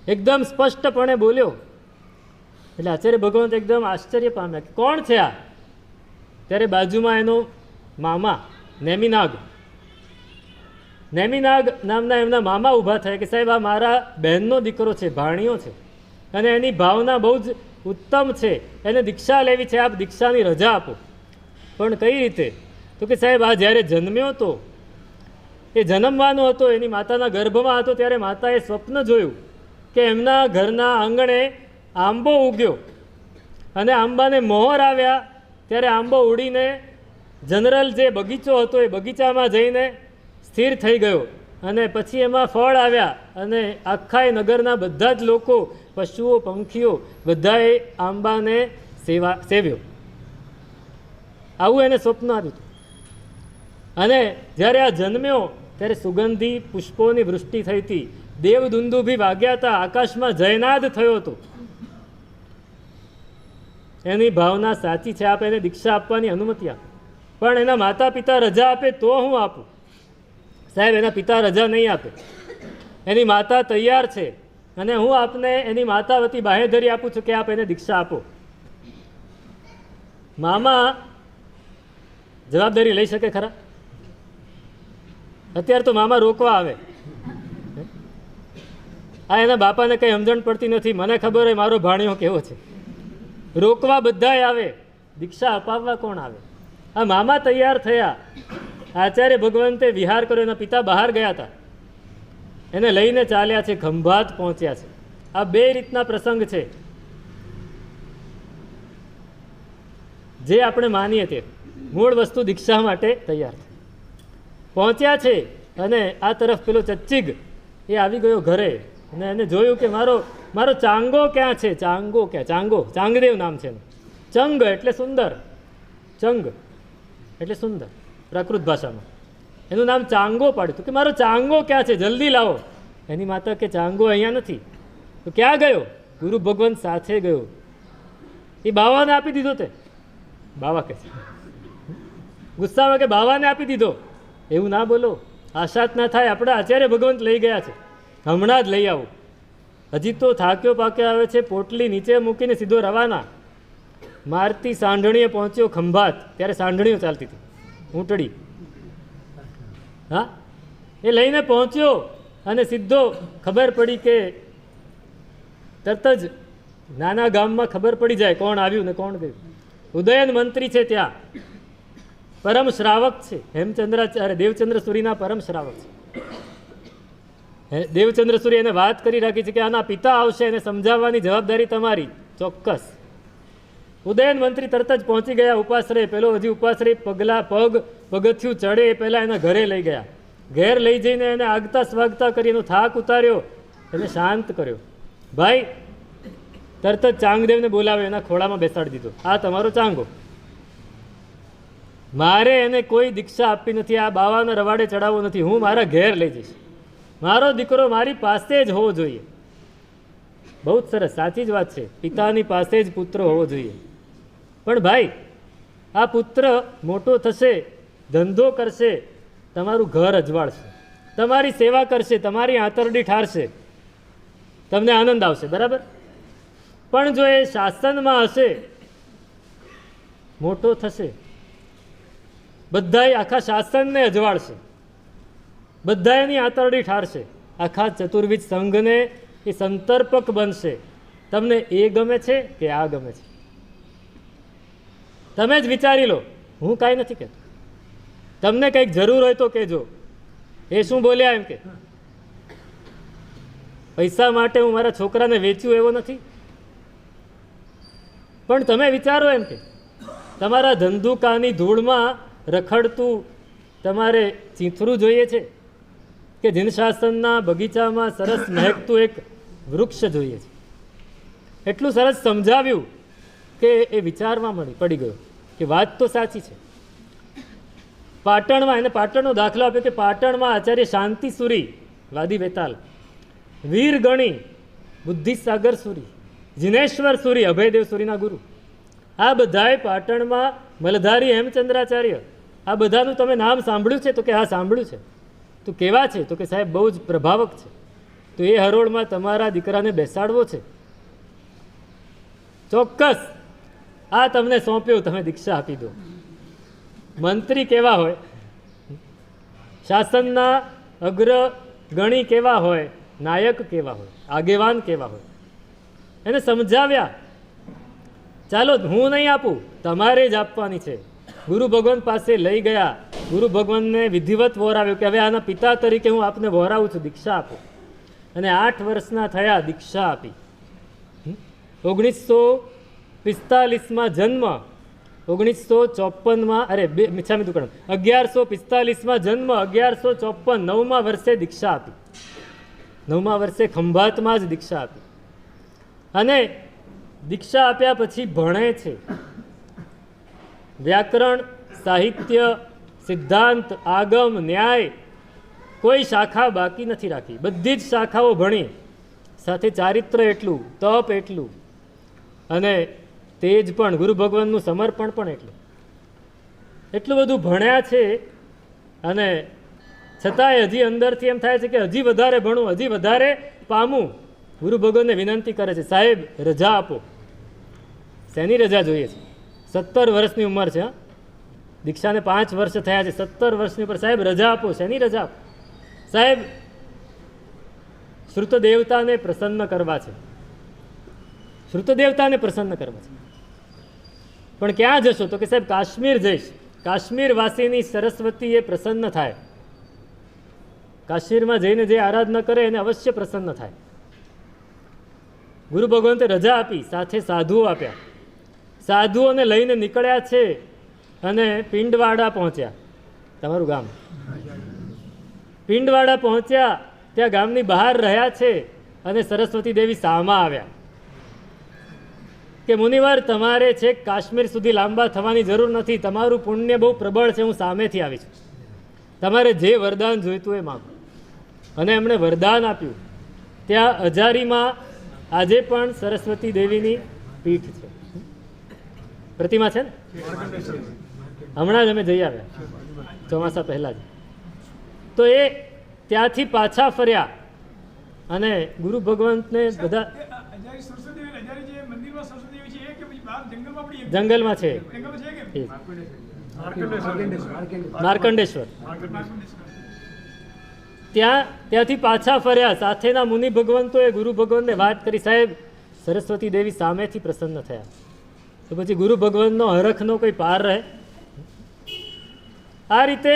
એકદમ સ્પષ્ટપણે બોલ્યો. એટલે આચાર્ય ભગવંત એકદમ આશ્ચર્ય પામ્યા કે કોણ છે આ? ત્યારે બાજુમાં એનો મામા નેમિનાગ નામના એમના મામા ઊભા થયા કે સાહેબ, આ મારા બહેનનો દીકરો છે, ભાણિયો છે, અને એની ભાવના બહુ જ ઉત્તમ છે, એને દીક્ષા લેવી છે, આપ દીક્ષાની રજા આપો. પણ કઈ રીતે? તો કે સાહેબ, આ જ્યારે જન્મ્યો હતો, એ જન્મવાનો હતો, એની માતાના ગર્ભમાં હતો, ત્યારે માતાએ સ્વપ્ન જોયું કે એમના ઘરના આંગણે આંબો ઉગ્યો અને આંબાને મોહર આવ્યા. ત્યારે આંબો ઉડીને જનરલ જે બગીચો હતો એ બગીચામાં જઈને સ્થિર થઈ ગયો, અને પછી એમાં ફળ આવ્યા, અને આખા નગરના બધા જ લોકો, પશુઓ, પંખીઓ, બધાએ આંબાને સેવ્યો. આવું એને સ્વપ્ન આવ્યું હતું. અને જ્યારે આ જન્મ્યો ત્યારે સુગંધી પુષ્પોની વૃષ્ટિ થઈ હતી, દેવદુંદુભી વાગ્યા હતા, આકાશમાં જયનાદ થયો હતો. એની ભાવના સાચી છે, આપ એને દીક્ષા આપવાની અનુમતિ આપો. પણ એના માતા પિતા રજા આપે તો હું આપું. સાહેબ, એના પિતા રજા નહીં આપે. એની માતા તૈયાર છે, અને હું આપને એની માતા વતી બાહેધરી આપું છું કે આપ એને દીક્ષા આપો. મામા જવાબદારી લઈ શકે ખરા? અત્યારે તો મામા રોકવા આવે. આ એના બાપાને કંઈ સમજણ પડતી નથી. મને ખબર હોય મારો ભાણિયો કેવો છે. રોકવા બધાય આવે, દીક્ષા અપાવવા કોણ આવે? આ મામા તૈયાર થયા. આચાર્ય ભગવંતે વિહાર કર્યો, એના પિતા બહાર ગયા હતા, એને લઈને ચાલ્યા છે, ખંભાત પહોંચ્યા છે. આ 2 રીતના પ્રસંગ છે જે આપણે માનીએ તે મૂળ વસ્તુ દીક્ષા માટે તૈયાર પહોંચ્યા છે. અને આ તરફ પેલો ચચ્ચિગ એ આવી ગયો ઘરે, અને એને જોયું કે મારો ચાંગો ક્યાં છે? ચાંગો ક્યાં? ચાંગો, ચાંગદેવ નામ છે એનું. ચંગ એટલે સુંદર, ચંગ એટલે સુંદર પ્રાકૃત ભાષામાં. એનું નામ ચાંગો પાડ્યું. તો કે મારો ચાંગો ક્યાં છે, જલ્દી લાવો. એની માતા કે ચાંગો અહીંયા નથી. તો ક્યાં ગયો? ગુરુ ભગવંત સાથે ગયો. એ બાવાને આપી દીધો. તે બાવા કહે છે ગુસ્સામાં કે બાવાને આપી દીધો. એવું ના બોલો, આશાત ના થાય. આપણા આચાર્ય ભગવંત લઈ ગયા છે, હમણાં જ લઈ આવો. હજી તો થાક્યો પાક્યો આવે છે, પોટલી નીચે મૂકીને સીધો રવાના. મારતી સાંઢણીએ પહોંચ્યો ખંભાત. ત્યારે સાંઢણીઓ ચાલતી હતી, ઊંટડી. હા, એ લઈને પહોંચ્યો અને સીધો ખબર પડી કે તરત જ નાના ગામમાં ખબર પડી જાય કોણ આવ્યું ને કોણ ગયું. ઉદયન મંત્રી છે ત્યાં, પરમ શ્રાવક છે. હેમચંદ્રાચાર્ય દેવચંદ્ર સૂરીના પરમ શ્રાવક છે. દેવચંદ્ર સૂરી એને વાત કરી રાખી છે કે આના પિતા આવશે, એને સમજાવવાની જવાબદારી તમારી. ચોક્કસ. ઉદયન મંત્રી તરત જ પહોંચી ગયા ઉપાશ્રય. પેલો હજી ઉપાશ્રય પગથિયું ચડે એ પહેલાં એના ઘરે લઈ ગયા. ઘેર લઈ જઈને એને આગતા સ્વાગતા કરી, એનો થાક ઉતાર્યો, એને શાંત કર્યો. ભાઈ તરત જ ચાંગદેવને બોલાવે, એના ખોળામાં બેસાડી દીધો. આ તમારો ચાંગો. મારે એને કોઈ દીક્ષા આપી નથી, આ બાવાના રવાડે ચડાવવો નથી. હું મારા ઘેર લઈ જઈશ. મારો દીકરો મારી પાસે જ હોવો જોઈએ. બહુ જ સરસ, સાચી જ વાત છે. પિતાની પાસે જ પુત્ર હોવો જોઈએ. પણ ભાઈ, આ પુત્ર મોટો થશે, ધંધો કરશે, તમારું ઘર અજવાળશે, તમારી સેવા કરશે, તમારી આંતરડી ઠારશે, તમને આનંદ આવશે, બરાબર. પણ જો એ શાસનમાં હશે, મોટો થશે, બધાય આખા શાસનને અજવાળશે, બધા એની આંતરડી ઠારશે, આખા ચતુર્વિધ સંઘને એ સંતર્પક બનશે. તમને એ ગમે છે કે આ ગમે છે? તમે જ વિચારી લો. હું કાંઈ નથી કહેતો. તમને કંઈક જરૂર હોય તો કહેજો. એ શું બોલ્યા એમ કે પૈસા માટે હું મારા છોકરાને વેચ્યું, એવો નથી. પણ તમે વિચારો એમ કે તમારા ધંધુકાની ધૂળમાં રખડતું તમારે ચીંથરું જોઈએ છે કે જીનશાસનના બગીચામાં સરસ મહેકતું એક વૃક્ષ જોઈએ છે? એટલું સરસ સમજાવ્યું કે એ વિચારમાં પડી ગયો કે વાત તો સાચી છે. પાટણમાં એને પાટણનો દાખલો આપ્યો કે પાટણમાં આચાર્ય શાંતિ સુરી, વાદી વેતાલ, વીર ગણી, બુદ્ધિસાગર સુરી, જિનેશ્વર સુરી, અભયદેવ સુરીના ગુરુ, આ બધાએ પાટણમાં મલધારી હેમચંદ્રાચાર્ય, આ બધાનું તમે નામ સાંભળ્યું છે? તો કે હા સાંભળ્યું છે. તો કેવા છે? તો કે સાહેબ બહુ જ પ્રભાવક છે. તો એ હરોળમાં તમારા દીકરાને બેસાડવો છે? ચોક્કસ. આ તમને સોંપ્યો, તમે દીક્ષા આપી દો. મંત્રી કેવા હોય, શાસનના અગ્રગણી કેવા હોય, નાયક કેવા હોય, આગેવાન કેવા હોય, એને સમજાવ્યા. ચાલો હું નહીં આપું, તમારે જ આપવાની છે. ગુરુ ભગવાન પાસે લઈ ગયા. ગુરુ ભગવાનને વિધિવત વહોરાવ્યો કે હવે આના પિતા તરીકે હું આપને વહોરાવું છું, દીક્ષા આપો. અને 8 વર્ષના થયા, દીક્ષા આપી. 1945માં જન્મ, 1954માં 1145માં જન્મ, 1154 9મા વર્ષે દીક્ષા આપી. 9મા વર્ષે ખંભાતમાં જ દીક્ષા આપી. અને દીક્ષા આપ્યા પછી ભણે છે. વ્યાકરણ, સાહિત્ય, સિદ્ધાંત, આગમ, ન્યાય, કોઈ શાખા બાકી નથી રાખી. બધી જ શાખાઓ ભણી. સાથે ચારિત્ર એટલું, તપ એટલું, અને તેજ પણ, ગુરુ ભગવાનનું સમર્પણ પણ એટલું બધું ભણ્યા છે. અને છતાંય હજી અંદરથી એમ થાય છે કે હજી વધારે ભણવું, હજી વધારે પામું. ગુરુ ભગવાનને વિનંતી કરે છે, સાહેબ રજા આપો. શેની રજા જોઈએ છે? 17 વર્ષની ઉંમર છે. દીક્ષાને 5 વર્ષ થયા છે. 17 વર્ષની ઉપર સાહેબ રજા આપો. શેની રજા આપો? સાહેબ શ્રુત દેવતાને પ્રસન્ન કરવા છે. શ્રુત દેવતાને પ્રસન્ન કરવા છે. પણ ક્યાં જશો? તો કે સાહેબ કાશ્મીર જઈશ. કાશ્મીર વાસીની સરસ્વતી એ પ્રસન્ન થાય. કાશ્મીરમાં જઈને જે આરાધના કરે એને અવશ્ય પ્રસન્ન થાય. ગુરુ ભગવંતે રજા આપી, સાથે સાધુઓ આપ્યા. સાધુઓને લઈને નીકળ્યા છે અને પિંડવાડા પહોંચ્યા. તમારું ગામ પિંડવાડા પહોંચ્યા. ત્યાં ગામની બહાર રહ્યા છે અને સરસ્વતી દેવી સામા આવ્યા કે મુનિવર તમારે છે કાશ્મીર સુધી લાંબા થવાની જરૂર નથી. તમારું પુણ્ય બહુ પ્રબળ છે. હું સામેથી આવી છું. તમારે જે વરદાન જોઈતું એ માગો. અને એમણે વરદાન આપ્યું. ત્યાં અજારીમાં આજે પણ સરસ્વતી દેવીની પીઠ છે, પ્રતિમા છે ને. હમણાં જ અમે જઈ આવ્યા ચોમાસા પહેલાં જ. તો એ ત્યાંથી પાછા ફર્યા અને ગુરુ ભગવંતને બધા જંગલમાં છે, માર્કંડેશ્વર. ત્યાંથી પાછા ફર્યા. સાથેના મુનિ ભગવંતોએ ગુરુ ભગવંતને વાત કરી, સાહેબ સરસ્વતી દેવી સામેથી પ્રસન્ન થયા. તો પછી ગુરુ ભગવંતનો હરખનો કોઈ પાર રહે? આ રીતે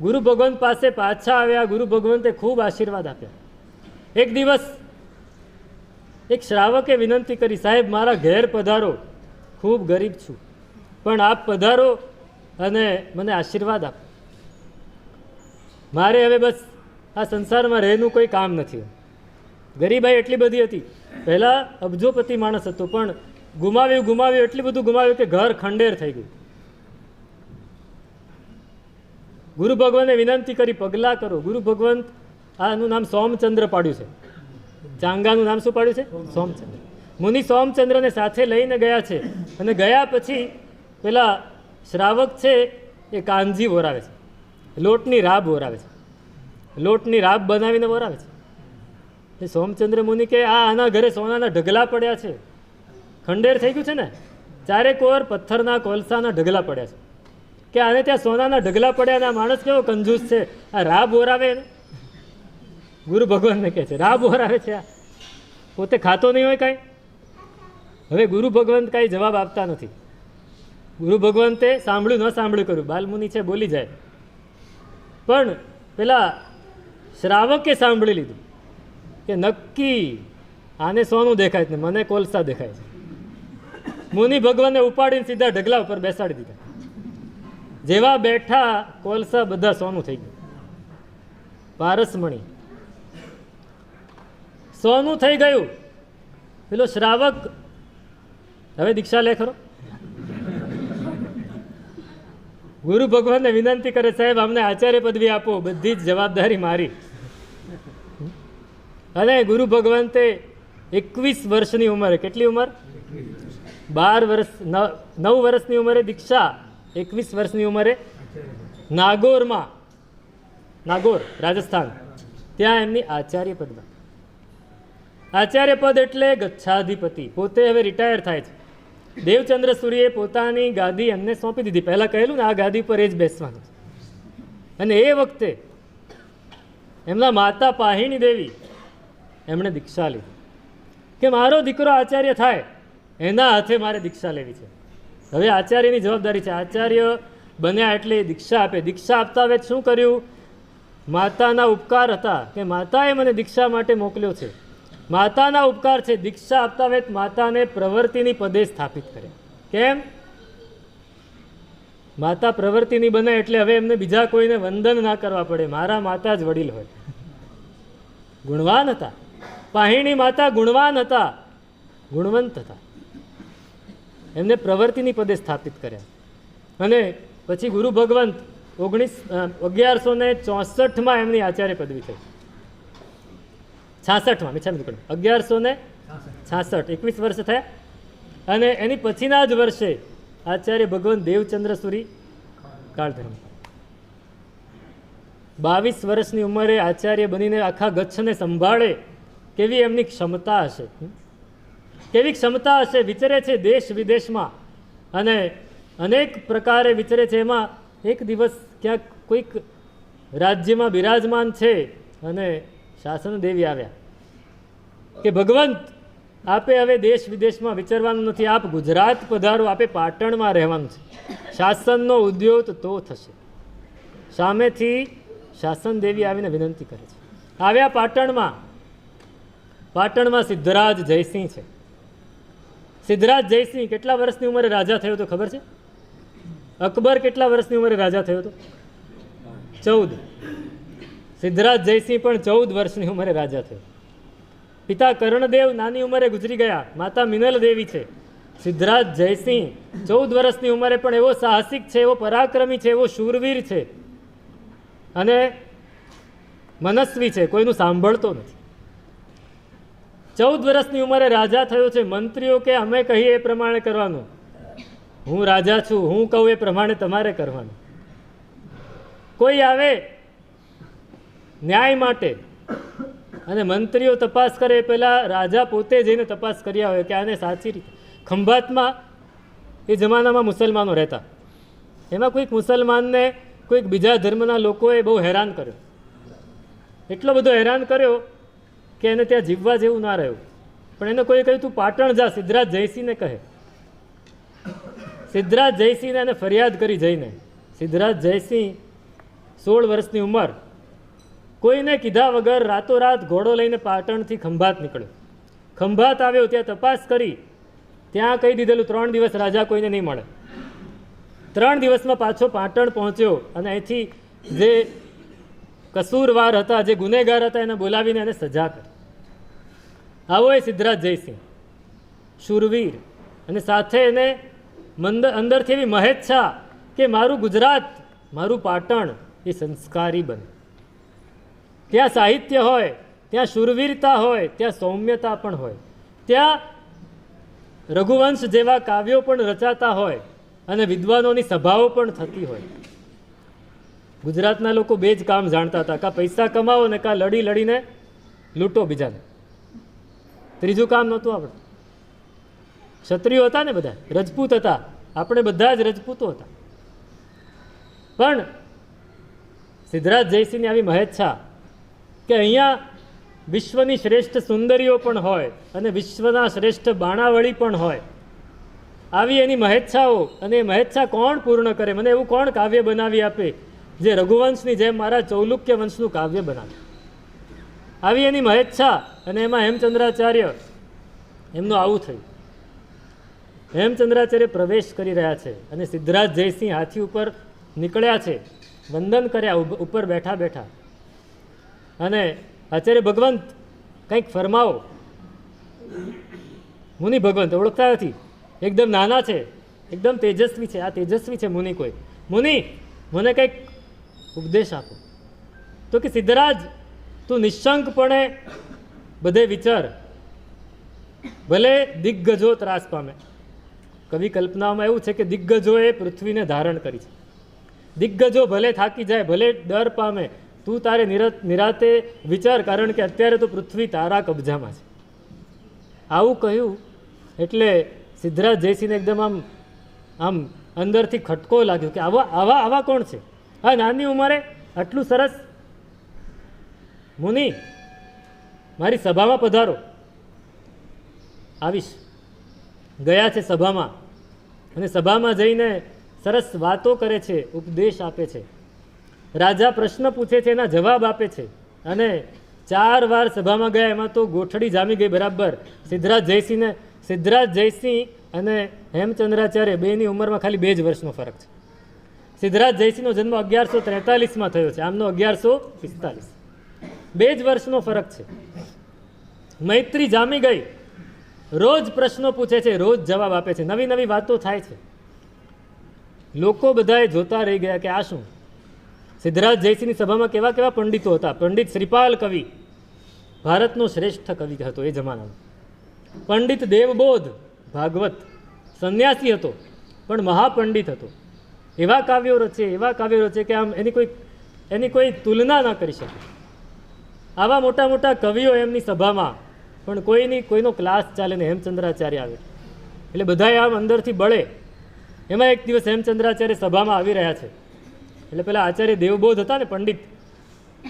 ગુરુ ભગવંત પાસે પાછા આવ્યા. ગુરુ ભગવંતે ખૂબ આશીર્વાદ આપ્યા. એક દિવસ એક શ્રાવકે વિનંતી કરી, સાહેબ મારા ઘેર પધારો, ખૂબ ગરીબ છું, પણ આપ પધારો અને મને આશીર્વાદ આપો. મારે હવે બસ આ સંસારમાં રહેનું કોઈ કામ નથી. ગરીબાઈ એટલી બધી હતી. પહેલાં અબજોપતિ માણસ હતો, પણ ગુમાવ્યું એટલું બધું ગુમાવ્યું કે ઘર ખંડેર થઈ ગયું. ગુરુ ભગવાને વિનંતી કરી, પગલાં કરો. ગુરુ ભગવંત આનું નામ સોમચંદ્ર પાડ્યું છે. ચાંગાનું નામ શું પાડ્યું છે? સોમચંદ્ર. મુનિ સોમચંદ્રને સાથે લઈને ગયા છે. અને ગયા પછી પેલા શ્રાવક છે એ કાંજી વોરાવે છે, લોટની રાબ વોરાવે છે. લોટની રાબ બનાવીને વોરાવે છે. એ સોમચંદ્ર મુનિ કે આના ઘરે સોનાના ઢગલા પડ્યા છે, ખંડેર થઈ ગયું છે ને, ચારેક ઓર પથ્થરના કોલસાના ઢગલા પડ્યા છે, કે આને ત્યાં સોનાના ઢગલા પડ્યા. અને આ માણસ કેવો કંજૂસ છે, આ રાબ વોરાવે. ગુરુ ભગવાનને કહે છે રાબ વોરાવે છે, આ પોતે ખાતો નહીં હોય કાંઈ. હવે ગુરુ ભગવંત કાંઈ જવાબ આપતા નથી. ગુરુ ભગવંતે સાંભળ્યું ન સાંભળ્યું કર્યું, બાલમુનિ છે બોલી જાય. પણ પેલા શ્રાવકે સાંભળી લીધું કે નક્કી આને સોનું દેખાય છે ને મને કોલસા દેખાય છે. મુનિ ભગવાનને ઉપાડીને સીધા ઢગલા ઉપર બેસાડી દીધા. જેવા બેઠા કોલસા બધા સોનું થઈ ગયું. પારસમણી સોનું થઈ ગયું. પેલો શ્રાવક હવે દીક્ષા લે ખરો. ગુરુ ભગવાનને વિનંતી કરે, સાહેબ અમને આચાર્ય પદવી આપો, બધી જ જવાબદારી મારી. અને ગુરુ ભગવંતે 21 વર્ષની ઉંમરે, કેટલી ઉંમર? 12 વર્ષ, 9 વર્ષની ઉંમરે દીક્ષા, 21 વર્ષની ઉંમરે નાગોરમાં, નાગોર રાજસ્થાન, ત્યાં એમની આચાર્ય પદમાં. આચાર્ય પદ એટલે ગચ્છાધિપતિ. પોતે હવે રિટાયર થાય છે. દેવચંદ્ર સૂર્યે પોતાની ગાદી એમને સોંપી દીધી. પહેલાં કહેલું ને આ ગાદી પર એ જ બેસવાનું. અને એ વખતે એમના માતા પાહિણી દેવી એમણે દીક્ષા લીધી કે મારો દીકરો આચાર્ય થાય, એના હાથે મારે દીક્ષા લેવી છે. હવે આચાર્યની જવાબદારી છે. આચાર્ય બન્યા એટલે દીક્ષા આપે. દીક્ષા આપતા હવે શું કર્યું? માતાના ઉપકાર હતા કે માતાએ મને દીક્ષા માટે મોકલ્યો છે. માતાના ઉપકાર છે. દીક્ષા આપતા વેત માતાને પ્રવૃત્તિની પદે સ્થાપિત કરે. કેમ? માતા પ્રવૃત્તિની બને એટલે હવે એમને બીજા કોઈને વંદન ના કરવા પડે. મારા માતા જ વડીલ હોય. ગુણવાન હતા. પાહિણી માતા ગુણવાન હતા, ગુણવંત હતા. એમને પ્રવૃત્તિની પદે સ્થાપિત કર્યા. અને પછી ગુરુ ભગવંત 1164 એમની આચાર્ય પદવી થઈ. 66 મિછા 1166, 21 વર્ષ થયા. અને એની પછીના જ વર્ષે આચાર્ય ભગવાન દેવચંદ્ર સૂરી કાળધર્મ, 22 વર્ષની ઉંમરે આચાર્ય બનીને આખા ગચ્છને સંભાળે. કેવી એમની ક્ષમતા હશે, કેવી ક્ષમતા હશે. વિચરે છે દેશ વિદેશમાં અને અનેક પ્રકારે વિચરે છે. એમાં એક દિવસ ક્યાંક કોઈક રાજ્યમાં બિરાજમાન છે અને શાસન દેવી આવ્યા કે ભગવંત આપે હવે દેશ વિદેશમાં વિચરવાનું નથી, આપ ગુજરાત પધારો, આપે પાટણમાં રહેવાનું છે. શાસનનો ઉદ્યોગ તો થશે. સામેથી શાસન દેવી આવીને વિનંતી કરે છે. આવ્યા પાટણમાં. પાટણમાં સિદ્ધરાજ જયસિંહ છે. સિદ્ધરાજ જયસિંહ કેટલા વર્ષની ઉંમરે રાજા થયો હતો ખબર છે? અકબર કેટલા વર્ષની ઉંમરે રાજા થયો હતો? 14. સિદ્ધરાજ જયસિંહ પણ 14 વર્ષની ઉંમરે રાજા થયો. પિતા કર્ણદેવ નાની ઉંમરે ગુજરી ગયા. માતા મિનલ દેવી છે. સિદ્ધરાજ જયસિંહ 14 વર્ષની ઉંમરે પણ એવો સાહસિક છે, એવો પરાક્રમી છે, એવો શૂરવીર છે અને મનસ્વી છે, કોઈનું સાંભળતો નથી. 14 વર્ષની ઉંમરે રાજા થયો છે. મંત્રીઓ કે અમે કહીએ એ પ્રમાણે કરવાનું, હું રાજા છું, હું કહું એ પ્રમાણે તમારે કરવાનું. કોઈ આવે ન્યાય માટે અને મંત્રીઓ તપાસ કરે પહેલાં રાજા પોતે જઈને તપાસ કર્યા હોય કે આને સાચી રીતે. ખંભાતમાં એ જમાનામાં મુસલમાનો રહેતા, એમાં કોઈક મુસલમાનને કોઈક બીજા ધર્મના લોકોએ બહુ હેરાન કર્યો, એટલો બધો હેરાન કર્યો કે એને ત્યાં જીવવા જેવું ના રહ્યું. પણ એને કોઈ કહ્યું તું પાટણ જા, સિદ્ધરાજ જયસિંહને કહે. સિદ્ધરાજ જયસિંહને એને ફરિયાદ કરી જઈને. સિદ્ધરાજ જયસિંહ 16 વર્ષની ઉંમર, કોઈને કીધા વગર રાતોરાત ઘોડો લઈને પાટણથી ખંભાત નીકળ્યો. ખંભાત આવ્યો, ત્યાં તપાસ કરી, ત્યાં કહી દીધેલું 3 દિવસ રાજા કોઈને નહીં મળે. 3 દિવસમાં પાછો પાટણ પહોંચ્યો અને અહીંથી જે કસૂરવાર હતા, જે ગુનેગાર હતા, એને બોલાવીને એને સજા કરી. આવો એ સિદ્ધરાજ જયસિંહ, શૂરવીર, અને સાથે એને અંદરથી એવી મહેચ્છા કે મારું ગુજરાત, મારું પાટણ એ સંસ્કારી બને. ત્યાં સાહિત્ય હોય, ત્યાં શૂરવીરતા હોય, ત્યાં સૌમ્યતા પણ હોય, ત્યાં રઘુવંશ જેવા કાવ્યો પણ રચાતા હોય અને વિદ્વાનોની સભાઓ પણ થતી હોય. ગુજરાતના લોકો બે જ કામ જાણતા હતા, કાં પૈસા કમાવો ને કાં લડી લડીને લૂંટો બીજાને. ત્રીજું કામ નહોતું આવડતું. ક્ષત્રિયો હતા ને બધા, રજપૂત હતા, આપણે બધા જ રજપૂતો હતા. પણ સિદ્ધરાજ જયસિંહની આવી મહેચ્છા કે અહીંયા વિશ્વની શ્રેષ્ઠ સુંદરીઓ પણ હોય અને વિશ્વના શ્રેષ્ઠ બાણાવળી પણ હોય, આવી એની મહેચ્છાઓ, અને એ મહેચ્છા કોણ પૂર્ણ કરે? મને એવું કોણ કાવ્ય બનાવી આપે જે રઘુવંશની જેમ મારા ચૌલુક્ય વંશનું કાવ્ય બનાવે? આવી એની મહેચ્છા, અને એમાં હેમચંદ્રાચાર્ય એમનું આવું થયું. હેમચંદ્રાચાર્ય પ્રવેશ કરી રહ્યા છે અને સિદ્ધરાજ જયસિંહ હાથી ઉપર નીકળ્યા છે, વંદન કર્યા ઉપર બેઠા બેઠા, અને આચાર્ય ભગવંત કંઈક ફરમાવો. મુનિ ભગવંત ઓળખતા નથી, એકદમ નાના છે, એકદમ તેજસ્વી છે. આ તેજસ્વી છે મુનિ કોઈ. મુનિ મને કંઈક ઉપદેશ આપો. તો કે સિદ્ધરાજ, તું નિશંકપણે બધે વિચાર, ભલે દિગ્ગજો ત્રાસ પામે. કવિ કલ્પનામાં એવું છે કે દિગ્ગજોએ પૃથ્વીને ધારણ કરી છે. દિગ્ગજો ભલે થાકી જાય, ભલે ડર પામે, તું તારે નિરાતે વિચાર, કારણ કે અત્યારે તો પૃથ્વી તારા કબજામાં છે. આવું કહ્યું એટલે સિદ્ધરાજ જયસિંહને એકદમ આમ અંદરથી ખટકો લાગ્યો કે આવા કોણ છે? હા, નાની ઉંમરે આટલું સરસ. મુનિ, મારી સભામાં પધારો. આવીશ. ગયા છે સભામાં, અને સભામાં જઈને સરસ વાતો કરે છે, ઉપદેશ આપે છે. રાજા પ્રશ્ન પૂછે છે, એના જવાબ આપે છે, અને 4 વાર સભામાં ગયા, એમાં તો ગોઠડી જામી ગઈ બરાબર. સિદ્ધરાજ જયસિંહ અને હેમચંદ્રાચાર્ય બેની ઉંમરમાં ખાલી 2 જ વર્ષનો ફરક છે. સિદ્ધરાજ જયસિંહનો જન્મ 1143માં થયો છે, આમનો 1145. 2 જ વર્ષનો ફરક છે. મૈત્રી જામી ગઈ. રોજ પ્રશ્નો પૂછે છે, રોજ જવાબ આપે છે, નવી નવી વાતો થાય છે. લોકો બધાએ જોતા રહી ગયા કે આ શું? સિદ્ધરાજ જયસિંહની સભામાં કેવા કેવા પંડિતો હતા. પંડિત શ્રીપાલ કવિ, ભારતનો શ્રેષ્ઠ કવિ હતો એ જમાનામાં. પંડિત દેવબોધ ભાગવત, સંન્યાસી હતો પણ મહાપંડિત હતો. એવા કાવ્યો રચે કે આમ એની કોઈ તુલના ન કરી શકે. આવા મોટા મોટા કવિઓ એમની સભામાં, પણ કોઈનો ક્લાસ ચાલે ને હેમચંદ્રાચાર્ય આવે એટલે બધાએ આમ અંદરથી બળે. એમાં એક દિવસ હેમચંદ્રાચાર્ય સભામાં આવી રહ્યા છે એટલે પેલા આચાર્ય દેવબોધ હતા ને પંડિત,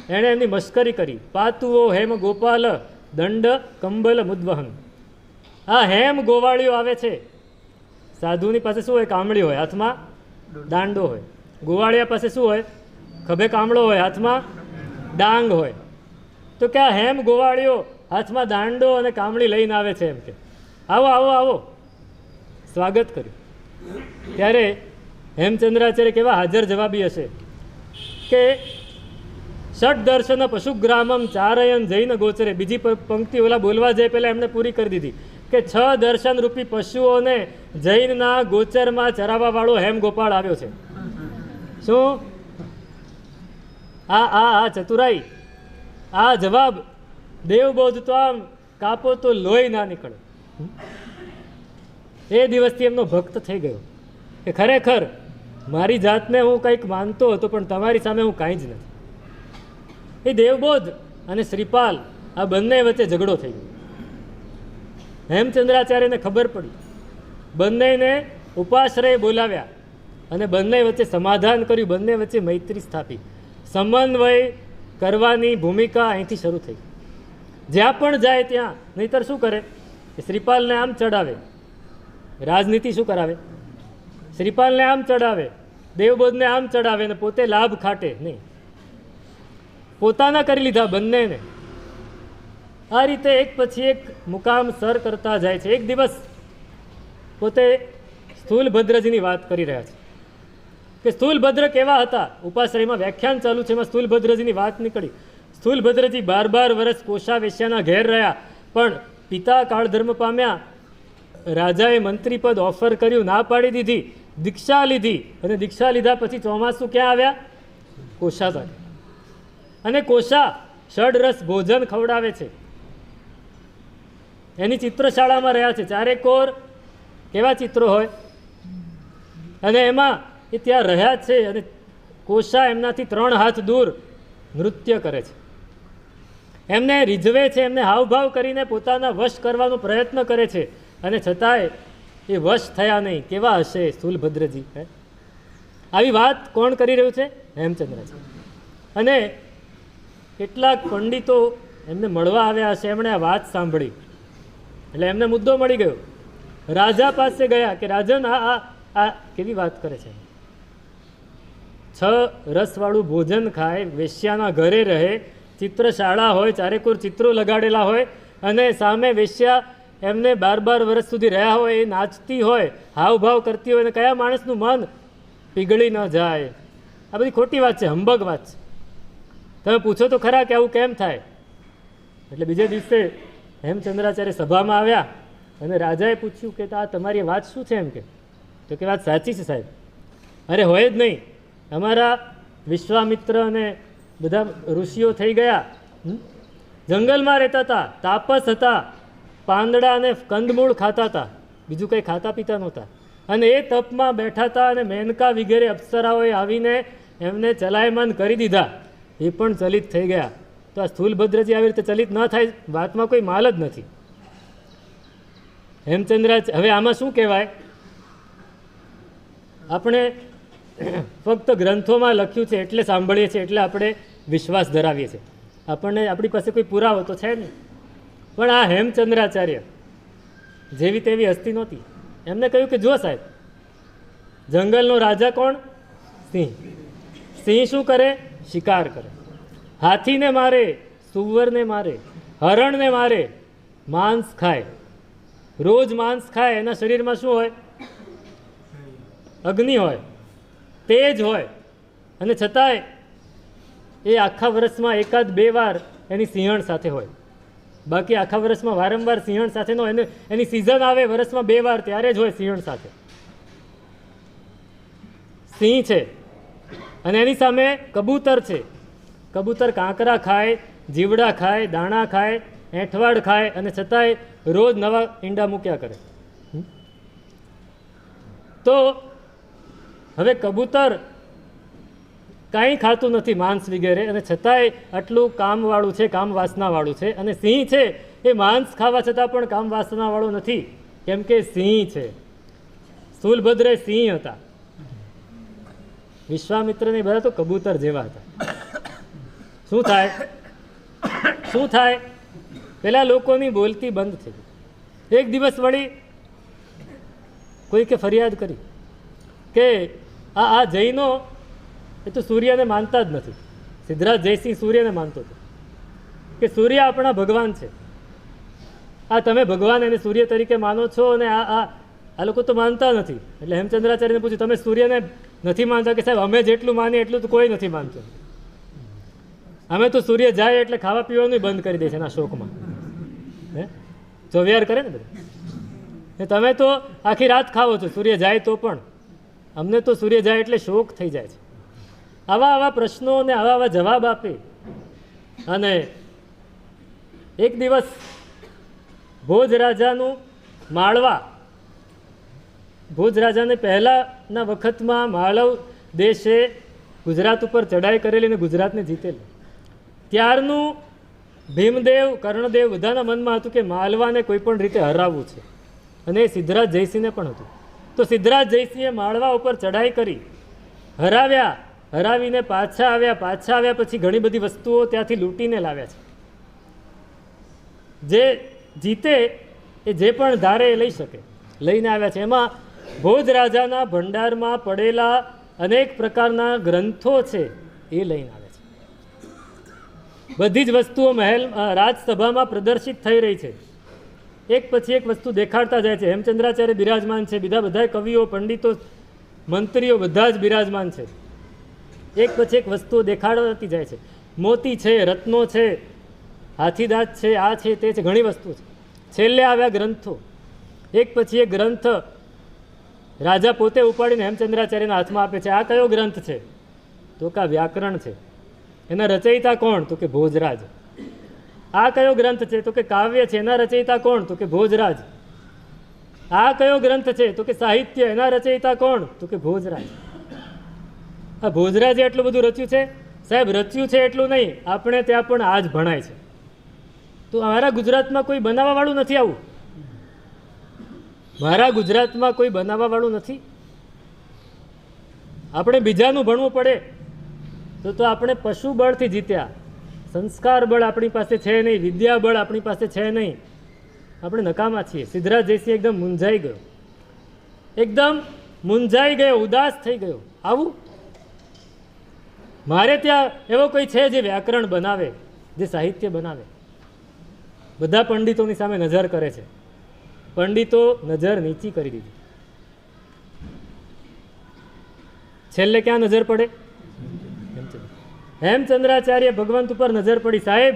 એણે એમની મશ્કરી કરી. પાતુઓ હેમ ગોપાલ દંડ કંબલ મુદ્વહન. આ હેમ ગોવાળીઓ આવે છે. સાધુની પાસે શું હોય? કામળી હોય, હાથમાં દાંડો હોય. ગોવાળિયા પાસે શું હોય? ખભે કામળો હોય, હાથમાં ડાંગ હોય. તો કે આ હેમ ગોવાળીઓ હાથમાં દાંડો અને કામળી લઈને આવે છે. એમ કે આવો આવો આવો, સ્વાગત કર્યું. ત્યારે હેમચંદ્રાચાર્ય કેવા હાજર જવાબી હશે કે ષટ દર્શન પશુગ્રામમ ચારયન જૈન ગોચરે. બીજી પંક્તિ ઓલા બોલવા જાય પહેલાં એમને પૂરી કરી દીધી કે 6 દર્શન રૂપી પશુઓને જૈનના ગોચરમાં ચરાવવાવાળો હેમગોપાળ આવ્યો છે. શું આ ચતુરાઈ, આ જવાબ દેવબોધ તો આમ કાપો તો લોહી ના નીકળે. એ દિવસથી એમનો ભક્ત થઈ ગયો કે ખરેખર મારી જાતને હું કંઈક માનતો હતો, પણ તમારી સામે હું કાંઈ જ નથી. એ દેવબોધ અને શ્રીપાલ આ બંને વચ્ચે ઝઘડો થઈ ગયો. હેમચંદ્રાચાર્યને ખબર પડી, બંનેને ઉપાશ્રય બોલાવ્યા અને બંને વચ્ચે સમાધાન કર્યું, બંને વચ્ચે મૈત્રી સ્થાપી. સમન્વય કરવાની ભૂમિકા અહીંથી શરૂ થઈ. જ્યાં પણ જાય ત્યાં, નહીતર શું કરે, શ્રીપાલને આમ ચડાવે, રાજનીતિ શું કરાવે, શ્રીપાલને આમ ચડાવે, દેવબોધને આમ ચડાવે ને પોતે લાભ ખાટે નહીં. પોતાના કરી લીધા બંનેને. આ રીતે એક પછી એક મુકામ સર કરતા જાય છે. એક દિવસ પોતે સ્થૂલભદ્રજીની વાત કરી રહ્યા છે કે સ્થૂલભદ્ર કેવા હતા. ઉપાશ્રયમાં વ્યાખ્યાન ચાલુ છે, એમાં સ્થૂલભદ્રજીની વાત નીકળી. સ્થૂલભદ્રજી 12 વર્ષ કોષા વેશ્યાના ઘેર રહ્યા, પણ પિતા કાળધર્મ પામ્યા. રાજાએ મંત્રી પદ ઓફર કર્યું, ના પાડી દીધી. દીક્ષા લીધી અને દીક્ષા લીધા પછી ચોમાસું ક્યાં આવ્યા, કોષા સાથે. અને કોષા ષડરસ ભોજન ખવડાવે છે. એની ચિત્રશાળામાં રહ્યા છે. ચારેકોર કેવા ચિત્રો હોય, અને એમાં એ ત્યાં રહ્યા છે. અને કોષા એમનાથી 3 હાથ દૂર નૃત્ય કરે છે, એમને રીઝવે છે, એમને હાવભાવ કરીને પોતાના વશ કરવાનો પ્રયત્ન કરે છે, અને છતાંય એ વશ થયા નહીં. કેવા હશે સ્થૂલભદ્રજી? આવી વાત કોણ કરી રહ્યું છે? હેમચંદ્રાચાર્ય. અને કેટલાક પંડિતો એમને મળવા આવ્યા હશે, એમણે આ વાત સાંભળી એટલે એમને મુદ્દો મળી ગયો. રાજા પાસે ગયા કે રાજન, આ કેવી વાત કરે છે? 6 રસવાળું ભોજન ખાય, વેશ્યાના ઘરે રહે, ચિત્રશાળા હોય, ચારેકોર ચિત્રો લગાડેલા હોય, અને સામે વેશ્યા એમને 12 વર્ષ સુધી રહ્યા હોય, એ નાચતી હોય, હાવભાવ કરતી હોય, અને કયા માણસનું મન પીગળી ન જાય? આ બધી ખોટી વાત છે, હંબગ વાત છે. તમે પૂછો તો ખરા કે આવું કેમ થાય? એટલે બીજે દિવસે હેમચંદ્રાચાર્ય સભામાં આવ્યા અને રાજાએ પૂછ્યું કે આ તમારી વાત શું છે? એમ કે તો કે વાત સાચી છે સાહેબ. અરે હોય જ નહીં, અમારા વિશ્વામિત્ર અને બધા ઋષિઓ થઈ ગયા, જંગલમાં રહેતા હતા, તાપસ હતા, પાંદડા અને કંદમૂળ ખાતા હતા, બીજું કંઈ ખાતા પીતા નહોતા. અને એ તપમાં બેઠા હતા, અને મેનકા વગેરે અપ્સરાઓએ આવીને એમને ચલાયમાન કરી દીધા, એ પણ ચલિત થઈ ગયા. તો આ સ્થૂલભદ્રજી આવી રીતે ચલિત ન થાય, વાતમાં કોઈ માલ જ નથી. હેમચંદ્રાચાર્ય, હવે આમાં શું કહેવાય? આપણે ફક્ત ગ્રંથોમાં લખ્યું છે એટલે સાંભળીએ છીએ, એટલે આપણે વિશ્વાસ ધરાવીએ છીએ. આપણને આપણી પાસે કોઈ પુરાવો તો છે નહીં. પણ આ હેમચંદ્રાચાર્ય જેવી તેવી હસ્તી નહોતી. એમને કહ્યું કે જો સાહેબ, જંગલનો રાજા કોણ? સિંહ. સિંહ શું કરે? શિકાર કરે. હાથીને મારે, સુવરને મારે, હરણને મારે, માંસ ખાય, રોજ માંસ ખાય. એના શરીરમાં શું હોય? અગ્નિ હોય, તેજ હોય, અને છતાંય એ આખા વર્ષમાં 1-2 વાર એની સિંહણ સાથે હોય. બાકી આખા વર્ષમાં વારંવાર સિંહણ સાથે ન હોય. એની સિઝન આવે વર્ષમાં 2 વાર, ત્યારે જ હોય સિંહણ સાથે. સિંહ છે, અને એની સામે કબૂતર છે. કબૂતર કાંકરા ખાય, જીવડા ખાય, દાણા ખાય, એંઠવાડ ખાય, અને છતાંય રોજ નવા ઈંડા મૂક્યા કરે. તો હવે કબૂતર કાંઈ ખાતું નથી, માંસ વગેરે, અને છતાંય આટલું કામવાળું છે, કામ વાસનાવાળું છે. અને સિંહ છે, એ માંસ ખાવા છતાં પણ કામ વાસનાવાળો નથી, કેમ કે સિંહ છે. સ્થૂલભદ્ર સિંહ હતા, વિશ્વામિત્રને બધા તો કબૂતર જેવા હતા. શું થાય? શું થાય? પેલા લોકોની બોલતી બંધ થઈ. એક દિવસ વળી કોઈકે ફરિયાદ કરી કે આ જૈનો એ તો સૂર્યને માનતા જ નથી. સિદ્ધરાજ જયસિંહ સૂર્યને માનતો હતો કે સૂર્ય આપણા ભગવાન છે. આ તમે ભગવાન એને સૂર્ય તરીકે માનો છો, અને આ લોકો તો માનતા નથી. એટલે હેમચંદ્રાચાર્યને પૂછ્યું, તમે સૂર્યને નથી માનતા? કે સાહેબ, અમે જેટલું માનીએ એટલું તો કોઈ નથી માનતું. અમે તો સૂર્ય જાય એટલે ખાવા પીવાનું બંધ કરી દે છે એના શોકમાં. ચોવિયાર કરે ને બધું. તમે તો આખી રાત ખાવો છો સૂર્ય જાય તો પણ. અમને તો સૂર્ય જાય એટલે શોક થઈ જાય છે. આવા આવા પ્રશ્નોને આવા આવા જવાબ આપે. અને એક દિવસ ભોજ રાજાનું માળવા, ભોજ રાજાને પહેલાંના વખતમાં માળવ દેશે ગુજરાત ઉપર ચડાઈ કરેલી અને ગુજરાતને જીતેલું. ત્યારનું ભીમદેવ, કર્ણદેવ બધાના મનમાં હતું કે માલવાને કોઈ પણ રીતે હરાવવું છે, અને એ સિદ્ધરાજ જયસિંહને પણ હતું. તો સિદ્ધરાજ જયસિંહે માળવા ઉપર ચડાઈ કરી, હરાવ્યા, હરાવીને પાછા આવ્યા પછી ઘણી બધી વસ્તુઓ ત્યાંથી લૂંટીને લાવ્યા છે. જે જીતે એ જે પણ ધારે એ લઈ શકે, લઈને આવ્યા છે. એમાં ભોજ રાજાના ભંડારમાં પડેલા અનેક પ્રકારના ગ્રંથો છે એ લઈને આવ્યા છે. બધી જ વસ્તુઓ મહેલ રાજસભામાં પ્રદર્શિત થઈ રહી છે. એક પછી એક વસ્તુ દેખાડતા જાય છે. હેમચંદ્રાચાર્ય બિરાજમાન છે, બધા કવિઓ, પંડિતો, મંત્રીઓ બધા જ બિરાજમાન છે. એક પછી એક વસ્તુઓ દેખાડતી જાય છે. મોતી છે, રત્નો છે, હાથીદાંત છે, આ છે, તે છે, ઘણી વસ્તુ છે. છેલ્લે આવ્યા ગ્રંથો. એક પછી એક ગ્રંથ રાજા પોતે ઉપાડીને હેમચંદ્રાચાર્યના હાથમાં આપે છે. આ કયો ગ્રંથ છે? તો કે આ વ્યાકરણ છે. એના રચયિતા કોણ? તો કે ભોજરાજ. આ કયો ગ્રંથ છે? તો કે કાવ્ય છે. એના રચયિતા કોણ? તો કે ભોજરાજ. આ કયો ગ્રંથ છે? તો કે સાહિત્ય. એના રચયિતા કોણ? તો કે ભોજરાજ. આ ભોજરાજે એટલું બધું રચ્યું છે. સાહેબ, રચ્યું છે એટલું નહીં, આપણે ત્યાં પણ આ જ ભણાય છે. તો અમારા ગુજરાતમાં કોઈ બનાવવાવાળું નથી. આવું મારા ગુજરાતમાં કોઈ બનાવવાવાળું નથી. આપણે બીજાનું ભણવું પડે તો આપણે પશુ બળથી જીત્યા. સંસ્કાર બળ આપણી પાસે છે નહીં, વિદ્યા બળ આપણી પાસે છે નહીં, આપણે નકામા છીએ. સિદ્ધરાજ જયસિંહ એકદમ મૂંઝાઈ ગયો, ઉદાસ થઈ ગયો. આવું મારે ત્યાં એવો કોઈ છે જે વ્યાકરણ બનાવે, જે સાહિત્ય બનાવે? બધા પંડિતોની સામે નજર કરે છે. પંડિતો નજર નીચી કરી દીધી. છેલ્લે ક્યાં નજર પડે? હેમચંદ્રાચાર્ય ભગવંત ઉપર નજર પડી. સાહેબ,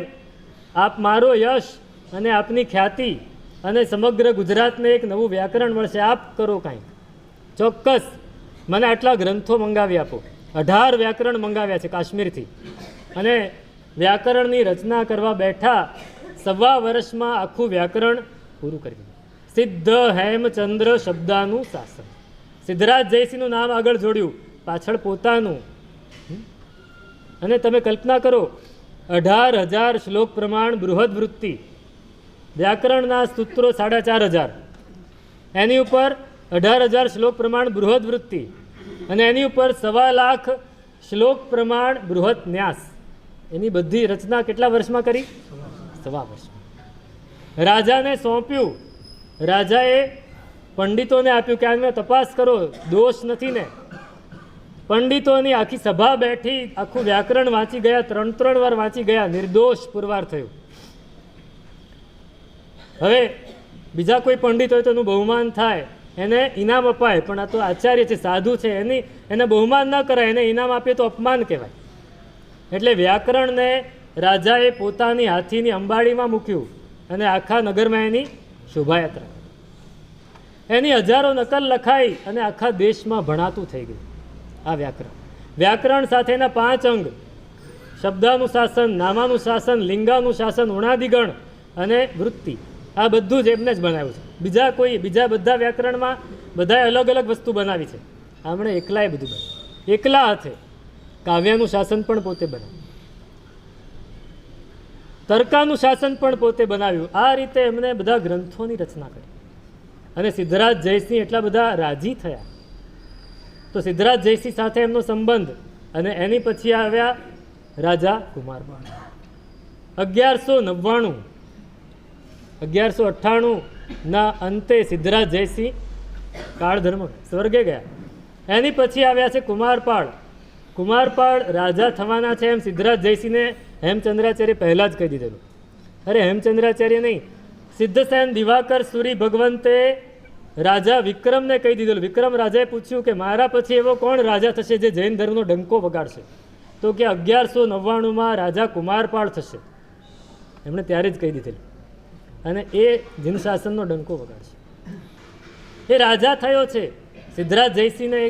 આપ મારો યશ અને આપની ખ્યાતિ અને સમગ્ર ગુજરાતને એક નવું વ્યાકરણ મળશે. આપ કરો કાંઈક. ચોક્કસ મને આટલા ગ્રંથો મંગાવી આપો. 18 વ્યાકરણ મંગાવ્યા છે કાશ્મીરથી, અને વ્યાકરણની રચના કરવા બેઠા. 1.25 વર્ષમાં આખું વ્યાકરણ પૂરું કરી દીધું. સિદ્ધ હેમચંદ્ર શબ્દાનું શાસન. સિદ્ધરાજ જયસિંહનું નામ આગળ જોડ્યું, પાછળ પોતાનું. અને તમે કલ્પના કરો, 18,000 શ્લોક પ્રમાણ બૃહદ વૃત્તિ, વ્યાકરણના સૂત્રો 4,500, એની ઉપર 18,000 શ્લોક પ્રમાણ બૃહદ વૃત્તિ, અને એની ઉપર 1.25 લાખ શ્લોક પ્રમાણ બૃહદ ન્યાસ. એની બધી રચના કેટલા વર્ષમાં કરી? 1.25 વર્ષમાં. રાજાને સોંપ્યું. રાજાએ પંડિતોને આપ્યું કે આને તપાસ કરો, દોષ નથી ને. પંડિતોની આખી સભા બેઠી, આખું વ્યાકરણ વાંચી ગયા, 3 વાર વાંચી ગયા, નિર્દોષ પુરવાર થયું. હવે બીજા કોઈ પંડિત હોય તો એનું બહુમાન થાય, એને ઇનામ અપાય, પણ આ તો આચાર્ય છે, સાધુ છે, એને બહુમાન ન કરાય, એને ઇનામ આપીએ તો અપમાન કહેવાય. એટલે વ્યાકરણને રાજાએ પોતાની હાથીની અંબાડીમાં મૂક્યું અને આખા નગરમાં એની શોભાયાત્રા. એની હજારો નકલ લખાઈ અને આખા દેશમાં ભણાતું થઈ ગયું આ વ્યાકરણ. વ્યાકરણ સાથેના 5 અંગ: શબ્દાનુશાસન, નામાનુશાસન, લિંગાનુશાસન, ઉણાદિગણ અને વૃત્તિ. આ બધું જ એમને જ બનાવ્યું છે. બીજા બધા વ્યાકરણમાં બધાએ અલગ અલગ વસ્તુ બનાવી છે. આમણે એકલાએ બધું બનાવ્યું, એકલા હાથે. કાવ્યાનું શાસન પણ પોતે બનાવ્યું, તર્કાનું શાસન પણ પોતે બનાવ્યું. આ રીતે એમણે બધા ગ્રંથોની રચના કરી. અને સિદ્ધરાજ જયસિંહ એટલા બધા રાજી થયા. તો સિદ્ધરાજ જયસિંહ સાથે એમનો સંબંધ, અને એની પછી આવ્યા રાજા કુમારપાળ. 1198ના અંતે સિદ્ધરાજ જયસિંહ કાળધર્મ સ્વર્ગે ગયા. એની પછી આવ્યા છે કુમારપાળ. કુમારપાળ રાજા થવાના છે એમ સિદ્ધરાજ જયસિંહને હેમચંદ્રાચાર્ય પહેલાં જ કહી દીધેલું. અરે હેમચંદ્રાચાર્ય નહીં, સિદ્ધસેન દિવાકર સુરી ભગવંતે રાજા વિક્રમને કહી દીધેલું. વિક્રમ રાજાએ પૂછ્યું કે મારા પછી એવો કોણ રાજા થશે જે જૈન ધર્મનો ડંકો વગાડશે? તો કે 1199માં રાજા કુમારપાળ થશે. એમણે ત્યારે જ કહી દીધેલું, અને એ જીન શાસનનો ડંકો વગાડશે. એ રાજા થયો છે. સિદ્ધરાજ જયસિંહને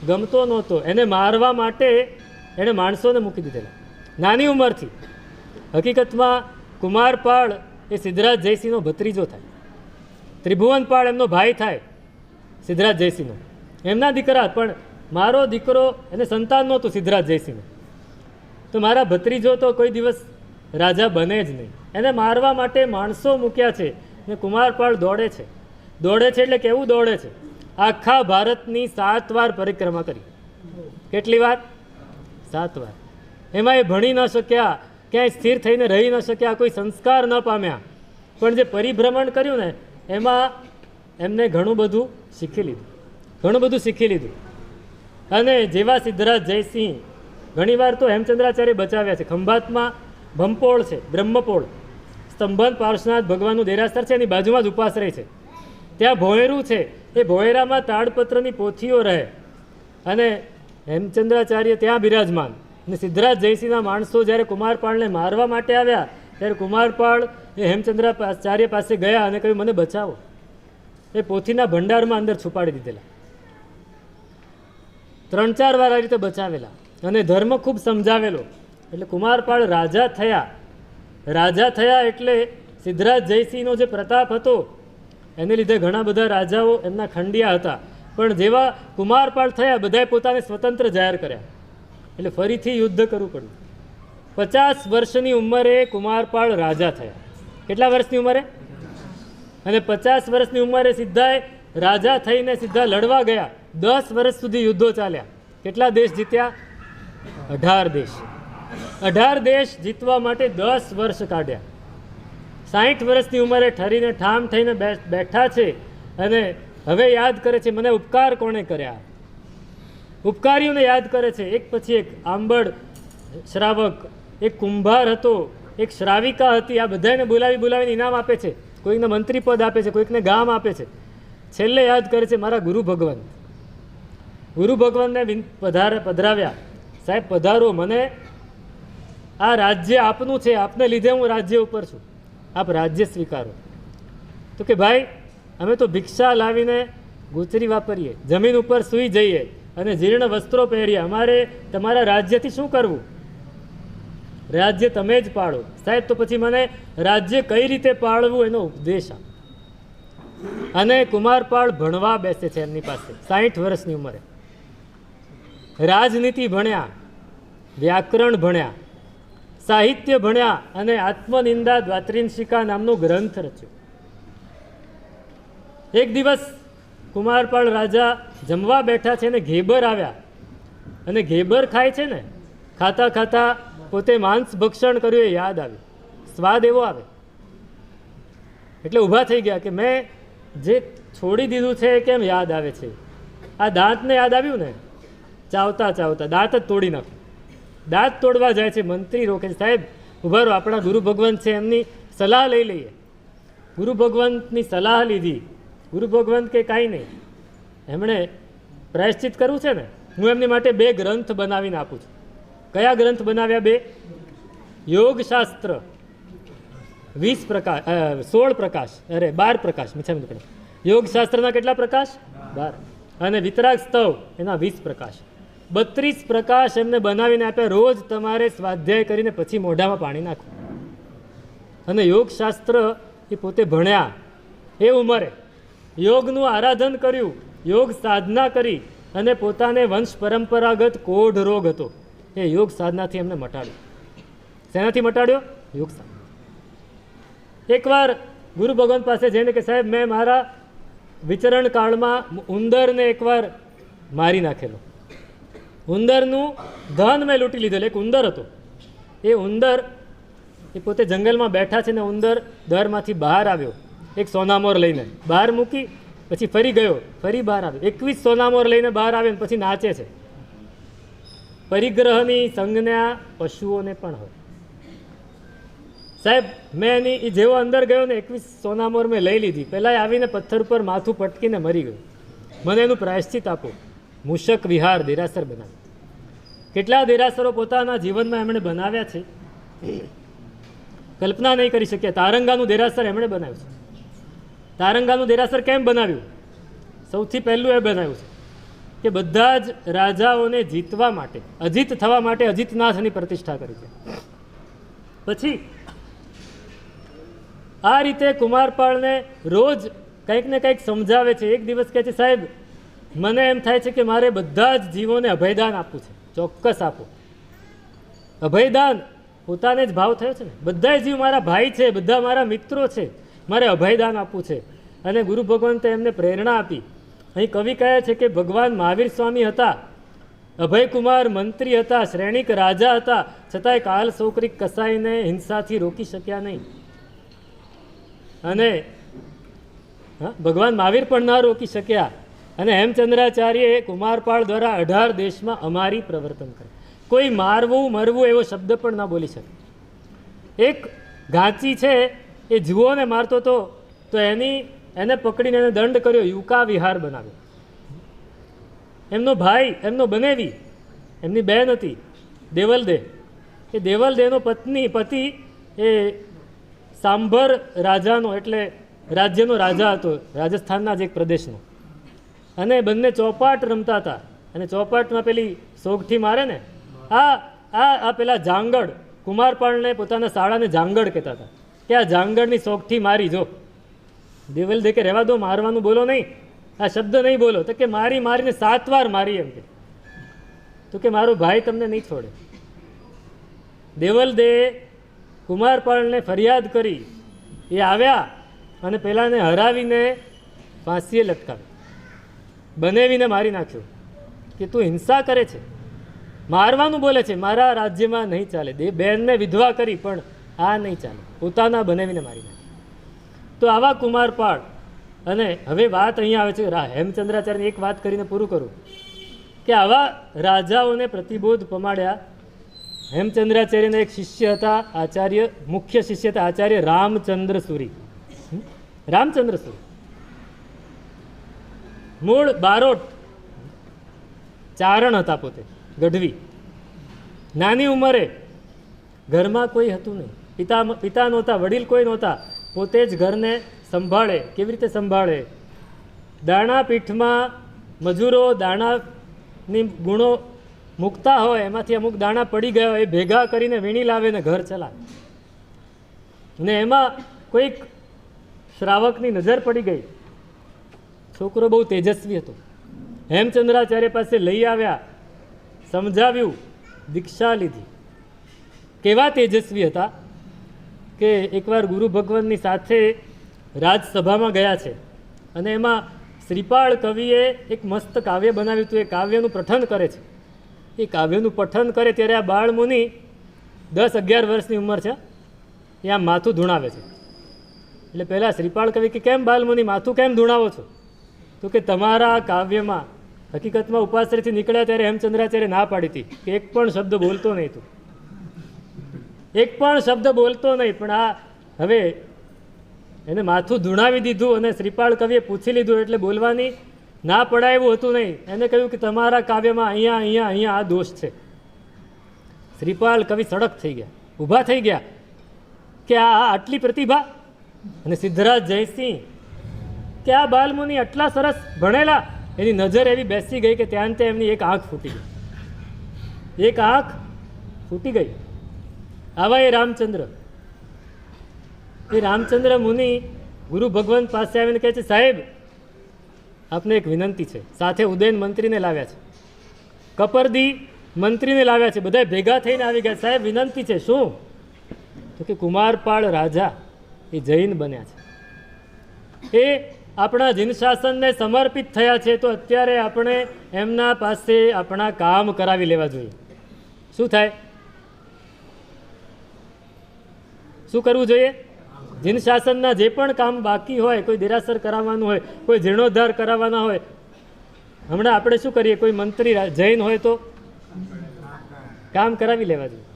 ગમતો નહોતો, એને મારવા માટે એણે માણસોને મૂકી દીધેલા નાની ઉંમરથી. હકીકતમાં કુમારપાળ એ સિદ્ધરાજ જયસિંહનો ભત્રીજો થાય, ત્રિભુવનપાળ એમનો ભાઈ થાય સિદ્ધરાજ જયસિંહનો, એમના દીકરા. પણ મારો દીકરો એને સંતાન નહોતું સિદ્ધરાજ જયસિંહને, તો મારા ભત્રીજો તો કોઈ દિવસ રાજા બને જ નહીં. એને મારવા માટે માણસો મૂક્યા છે ને કુમારપાળ દોડે છે. દોડે છે એટલે કેવું દોડે છે? આખા ભારતની 7 વાર પરિક્રમા કરી. કેટલી વાર? 7 વાર. એમાં એ ભણી ન શક્યા, ક્યાંય સ્થિર થઈને રહી ન શક્યા, કોઈ સંસ્કાર ન પામ્યા. પણ જે પરિભ્રમણ કર્યું ને એમાં એમને ઘણું બધું શીખી લીધું, ઘણું બધું શીખી લીધું. અને જેવા સિદ્ધરાજ જયસિંહ ઘણીવાર તો હેમચંદ્રાચાર્ય બચાવ્યા છે. ખંભાતમાં ભંપોળ છે, બ્રહ્મપોળ, સ્તંભન પાર્શ્વનાથ ભગવાનનું દેરાસર છે, એની બાજુમાં જ ઉપાશ્રય છે. ત્યાં ભોંયરું છે, એ ભોંયરામાં તાડપત્રની પોથીઓ રહે અને હેમચંદ્રાચાર્ય ત્યાં બિરાજમાન. અને સિદ્ધરાજ જયસિંહના માણસો જ્યારે કુમારપાળને મારવા માટે આવ્યા ત્યારે કુમારપાળ એ હેમચંદ્રાચાર્ય પાસે ગયા અને કહ્યું, મને બચાવો. એ પોથીના ભંડારમાં અંદર છુપાડી દીધેલા. 3-4 વાર આ રીતે બચાવેલા અને ધર્મ ખૂબ સમજાવેલો. એટલે કુમારપાળ રાજા થયા. રાજા થયા એટલે સિદ્ધરાજ જયસિંહનો જે પ્રતાપ હતો એને લીધે ઘણા બધા રાજાઓ એમના ખંડિયા હતા. પણ જેવા કુમારપાળ થયા બધાએ પોતાને સ્વતંત્ર જાહેર કર્યા. એટલે ફરીથી યુદ્ધ કરવું પડ્યું. 50 વર્ષની ઉંમરે કુમારપાળ રાજા થયા. કેટલા વર્ષની ઉંમરે? અને 50 વર્ષની ઉંમરે સીધા રાજા થઈને સીધા લડવા ગયા. 10 વર્ષ સુધી યુદ્ધો ચાલ્યા. કેટલા દેશ જીત્યા? 18 દેશ. 18 દેશ જીતવા માટે 10 વર્ષ કાઢ્યા. 60 વર્ષની ઉંમરે ઠરીને ઠામ થઈને બેઠા છે અને હવે યાદ કરે છે મને ઉપકાર કોણે કર્યા. ઉપકારીઓને યાદ કરે છે એક પછી એક. આંબળ શ્રાવક, એક કુંભાર હતો, એક શ્રાવિકા હતી. આ બધાને બોલાવીને ઇનામ આપે છે. કોઈકને મંત્રી પદ આપે છે, કોઈકને ગામ આપે છે. છેલ્લે યાદ કરે છે મારા ગુરુ ભગવાન. ગુરુ ભગવાનને પધરાવ્યા, સાહેબ પધારો, મને આ રાજ્ય આપનું છે, આપને લીધે હું રાજ્ય ઉપર છું, આપ રાજ્ય સ્વીકારો. તો કે ભાઈ અમે તો ભિક્ષા લાવીને ગોચરી વાપરીએ, જમીન ઉપર સૂઈ જઈએ અને જીર્ણ વસ્ત્રો પહેરીએ, અમારે તમારા રાજ્યથી શું કરવું? રાજ્ય તમે જ પાળો. સાહેબ તો પછી મને રાજ્ય કઈ રીતે પાળવું એનો ઉપદેશ આપ. અને કુમારપાળ ભણવા બેસે છે એમની પાસે 60 વર્ષની ઉંમરે. રાજનીતિ ભણ્યા, વ્યાકરણ ભણ્યા, સાહિત્ય ભણ્યા અને આત્મનિંદા દ્વાત્રિંશિકા નામનો ગ્રંથ રચ્યો. એક દિવસ કુમારપાળ રાજા જમવા બેઠા છે ને ઘેબર આવ્યા અને ઘેબર ખાય છે ને, ખાતા ખાતા પોતે માંસ ભક્ષણ કર્યું એ યાદ આવ્યું. સ્વાદ એવો આવે એટલે ઊભા થઈ ગયા કે મેં જે છોડી દીધું છે એ કેમ યાદ આવે છે. આ દાંતને યાદ આવ્યું ને, ચાવતા ચાવતા દાંત જ તોડી નાખ્યું. દાંત તોડવા જાય છે, મંત્રી રોકે છે, સાહેબ ઉભા રહો, આપણા ગુરુ ભગવાન છે એમની સલાહ લઈ લઈએ. ગુરુ ભગવંતની સલાહ લીધી. ગુરુ ભગવંત કે કાંઈ નહીં, એમણે પ્રાયશ્ચિત કરવું છે ને, હું એમની માટે 2 ગ્રંથ બનાવીને આપું છું. કયા ગ્રંથ બનાવ્યા? 2. યોગશાસ્ત્ર 20 પ્રકાશ, 16 પ્રકાશ, અરે 12 પ્રકાશ, મિછામી નીકળે. યોગશાસ્ત્રના કેટલા પ્રકાશ? 12. અને વિતરાગ સ્તવ એના 20 પ્રકાશ. 32 પ્રકાશ એમને બનાવીને આપ્યા. રોજ તમારે સ્વાધ્યાય કરીને પછી મોઢામાં પાણી નાખવું. અને યોગશાસ્ત્ર એ પોતે ભણ્યા. એ ઉંમરે યોગનું આરાધન કર્યું, યોગ સાધના કરી અને પોતાને વંશ પરંપરાગત કોઢ રોગ હતો એ યોગ સાધનાથી એમને મટાડ્યો. શેનાથી મટાડ્યો? યોગ સાધના. એકવાર ગુરુ ભગવાન પાસે જઈને કે સાહેબ મેં મારા વિચરણ કાળમાં ઉંદરને એકવાર મારી નાખેલો. ઉંદરનું ધન મેં લૂંટી લીધેલું. એક ઉંદર હતો. એ ઉંદર એ પોતે જંગલમાં બેઠા છે ને ઉંદર દરમાંથી બહાર આવ્યો એક સોનામોર લઈને. બહાર મૂકી પછી ફરી ગયો, ફરી બહાર આવ્યો. 21 સોનામોર લઈને બહાર આવ્યો પછી નાચે છે. પરિગ્રહની સંજ્ઞા પશુઓને પણ હોય. સાહેબ મેં એની જેવો અંદર ગયો ને 21 સોનામોર મેં લઈ લીધી. પહેલાં આવીને પથ્થર ઉપર માથું પટકીને મરી ગયું. મને એનું પ્રાયશ્ચિત આપો. મૂષક વિહાર દેરાસર બનાવ્યું. કેટલા દેરાસરો પોતાના જીવનમાં એમણે બનાવ્યા છે, કલ્પના નહીં કરી શક્યા. તારંગાનું દેરાસર એમણે બનાવ્યું છે. તારંગાનું દેરાસર કેમ બનાવ્યું? સૌથી પહેલું એ બનાવ્યું છે કે બધા જ રાજાઓને જીતવા માટે, અજીત થવા માટે અજીતનાથની પ્રતિષ્ઠા કરી છે. પછી આ રીતે કુમારપાળને રોજ કંઈક ને કંઈક સમજાવે છે. એક દિવસ કહે છે, સાહેબ મને એમ થાય છે કે મારે બધા જ જીવોને અભયદાન આપવું છે. ચોક્કસ આપો. અભયદાન પોતાને જ ભાવ થયો છે ને, બધા જીવ મારા ભાઈ છે, બધા મારા મિત્રો છે, મારે અભયદાન આપવું છે. અને ગુરુ ભગવંતે એમને પ્રેરણા આપી. અહીં કવિ કહે છે કે ભગવાન મહાવીર સ્વામી હતા, અભયકુમાર મંત્રી હતા, શ્રેણિક રાજા હતા, છતાંય કાલ સોકરીક કસાઈને હિંસાથી રોકી શક્યા નહીં. અને ભગવાન મહાવીર પણ ન રોકી શક્યા. અને હેમચંદ્રાચાર્યએ કુમારપાળ દ્વારા 18 દેશમાં અમારી પ્રવર્તન કરે. કોઈ મારવું મરવું એવો શબ્દ પણ ન બોલી શકે. એક ઘાંચી છે એ જુઓને મારતો હતો તો એને પકડીને એને દંડ કર્યો, યુકા વિહાર બનાવ્યો. એમનો ભાઈ, એમનો બનેવી, એમની બહેન હતી દેવલદેહ. એ દેવલદેહનો પતિ એ સાંભર રાજાનો, એટલે રાજ્યનો રાજા હતો, રાજસ્થાનના જ એક પ્રદેશનો. અને બંને ચોપાટ રમતા હતા. અને ચોપાટમાં પેલી સોગઠી મારે ને, આ પેલા જાંગડ, કુમારપાળને પોતાના શાળાને જાંગડ કહેતા હતા કે આ જાંગડની સોગઠી મારી જો. દેવલદેહ કે રહેવા દો, મારવાનું બોલો નહીં, આ શબ્દ નહીં બોલો. તો કે મારીને 7 વાર મારી એમ કે. તો કે મારો ભાઈ તમને નહીં છોડે. દેવલદેહ કુમારપાળને ફરિયાદ કરી. એ આવ્યા અને પેલાને હરાવીને ફાંસીએ લટકાવ્યો, બનેવીને મારી નાખ્યો. કે તું હિંસા કરે છે, મારવાનું બોલે છે, મારા રાજ્યમાં નહીં ચાલે. બહેનને વિધવા કરી પણ આ નહીં ચાલે, પોતાના બનેવીને મારી નાખી. તો આવા કુમારપાળ. અને હવે વાત અહીંયા આવે છે, હેમચંદ્રાચાર્યની એક વાત કરીને પૂરું કરું કે આવા રાજાઓને પ્રતિબોધ પમાડ્યા. હેમચંદ્રાચાર્યના એક શિષ્ય હતા, આચાર્ય, મુખ્ય શિષ્ય હતા આચાર્ય રામચંદ્ર સુરી. રામચંદ્ર સુરી મૂળ બારોટ, ચારણ હતા પોતે, ગઢવી. નાની ઉંમરે, ઘરમાં કોઈ હતું નહીં, પિતા નહોતા, વડીલ કોઈ નહોતા, પોતે જ ઘરને સંભાળે. કેવી રીતે સંભાળે? દાણા પીઠમાં મજૂરો દાણાની ગુણો મૂકતા હોય, એમાંથી અમુક દાણા પડી ગયા હોય, એ ભેગા કરીને વીણી લાવે ને ઘર ચલાવે. ને એમાં કોઈક શ્રાવકની નજર પડી ગઈ. છોકરો બહુ તેજસ્વી હતો. હેમચંદ્રાચાર્ય પાસે લઈ આવ્યા, સમજાવ્યું, દીક્ષા લીધી. કેવા તેજસ્વી હતા કે એકવાર ગુરુ ભગવાનની સાથે રાજસભામાં ગયા છે અને એમાં શ્રીપાળ કવિએ એક મસ્ત કાવ્ય બનાવ્યું હતું. એ કાવ્યનું પઠન કરે છે. એ કાવ્યનું પઠન કરે ત્યારે આ બાળમુનિ 10-11 વર્ષની ઉંમર છે, એ આમ માથું ધૂણાવે છે. એટલે પહેલાં શ્રીપાળ કવિ કે કેમ બાલમુનિ માથું કેમ ધૂણાવો છો? તો કે તમારા કાવ્યમાં, હકીકતમાં ઉપાશ્રયથી નીકળ્યા ત્યારે હેમચંદ્રાચાર્ય ના પાડી હતી કે એક પણ શબ્દ બોલતો નહીં, તું એક પણ શબ્દ બોલતો નહીં. પણ આ હવે એને માથું ધૂણાવી દીધું અને શ્રીપાળ કવિએ પૂછી લીધું એટલે બોલવાની ના પડાય એવું હતું નહીં. એને કહ્યું કે તમારા કાવ્યમાં અહીંયા અહીંયા અહીંયા આ દોષ છે. શ્રીપાળ કવિ સડક થઈ ગયા, ઊભા થઈ ગયા કે આ આટલી પ્રતિભા. અને સિદ્ધરાજ જયસિંહ કે આ બાલમુનિ આટલા સરસ ભણેલા, એની નજર એવી બેસી ગઈ કે ત્યાં તે એમની એક આંખ ફૂટી ગઈ, એક આંખ ફૂટી ગઈ. આવા એ રામચંદ્ર મુનિ ગુરુ ભગવંત પાસે આવીને કહે છે, સાહેબ આપને એક વિનંતી છે. સાથે ઉદયન મંત્રીને લાવ્યા છે, કપરદી મંત્રીને લાવ્યા છે, બધા ભેગા થઈને આવી ગયા. સાહેબ વિનંતી છે. શું? તો કે કુમારપાળ રાજા એ જૈન બન્યા છે, એ આપણા જીન શાસનને સમર્પિત થયા છે, તો અત્યારે આપણે એમના પાસે આપણા કામ કરાવી લેવા જોઈએ. શું થાય? શું કરવું જોઈએ? જીન શાસનના જે પણ કામ બાકી હોય, કોઈ દેરાસર કરાવવાનું હોય, કોઈ જીર્ણોદ્ધાર કરાવવાના હોય. હમણાં આપણે શું કરીએ? કોઈ મંત્રી જૈન હોય તો કામ કરાવી લેવા જોઈએ.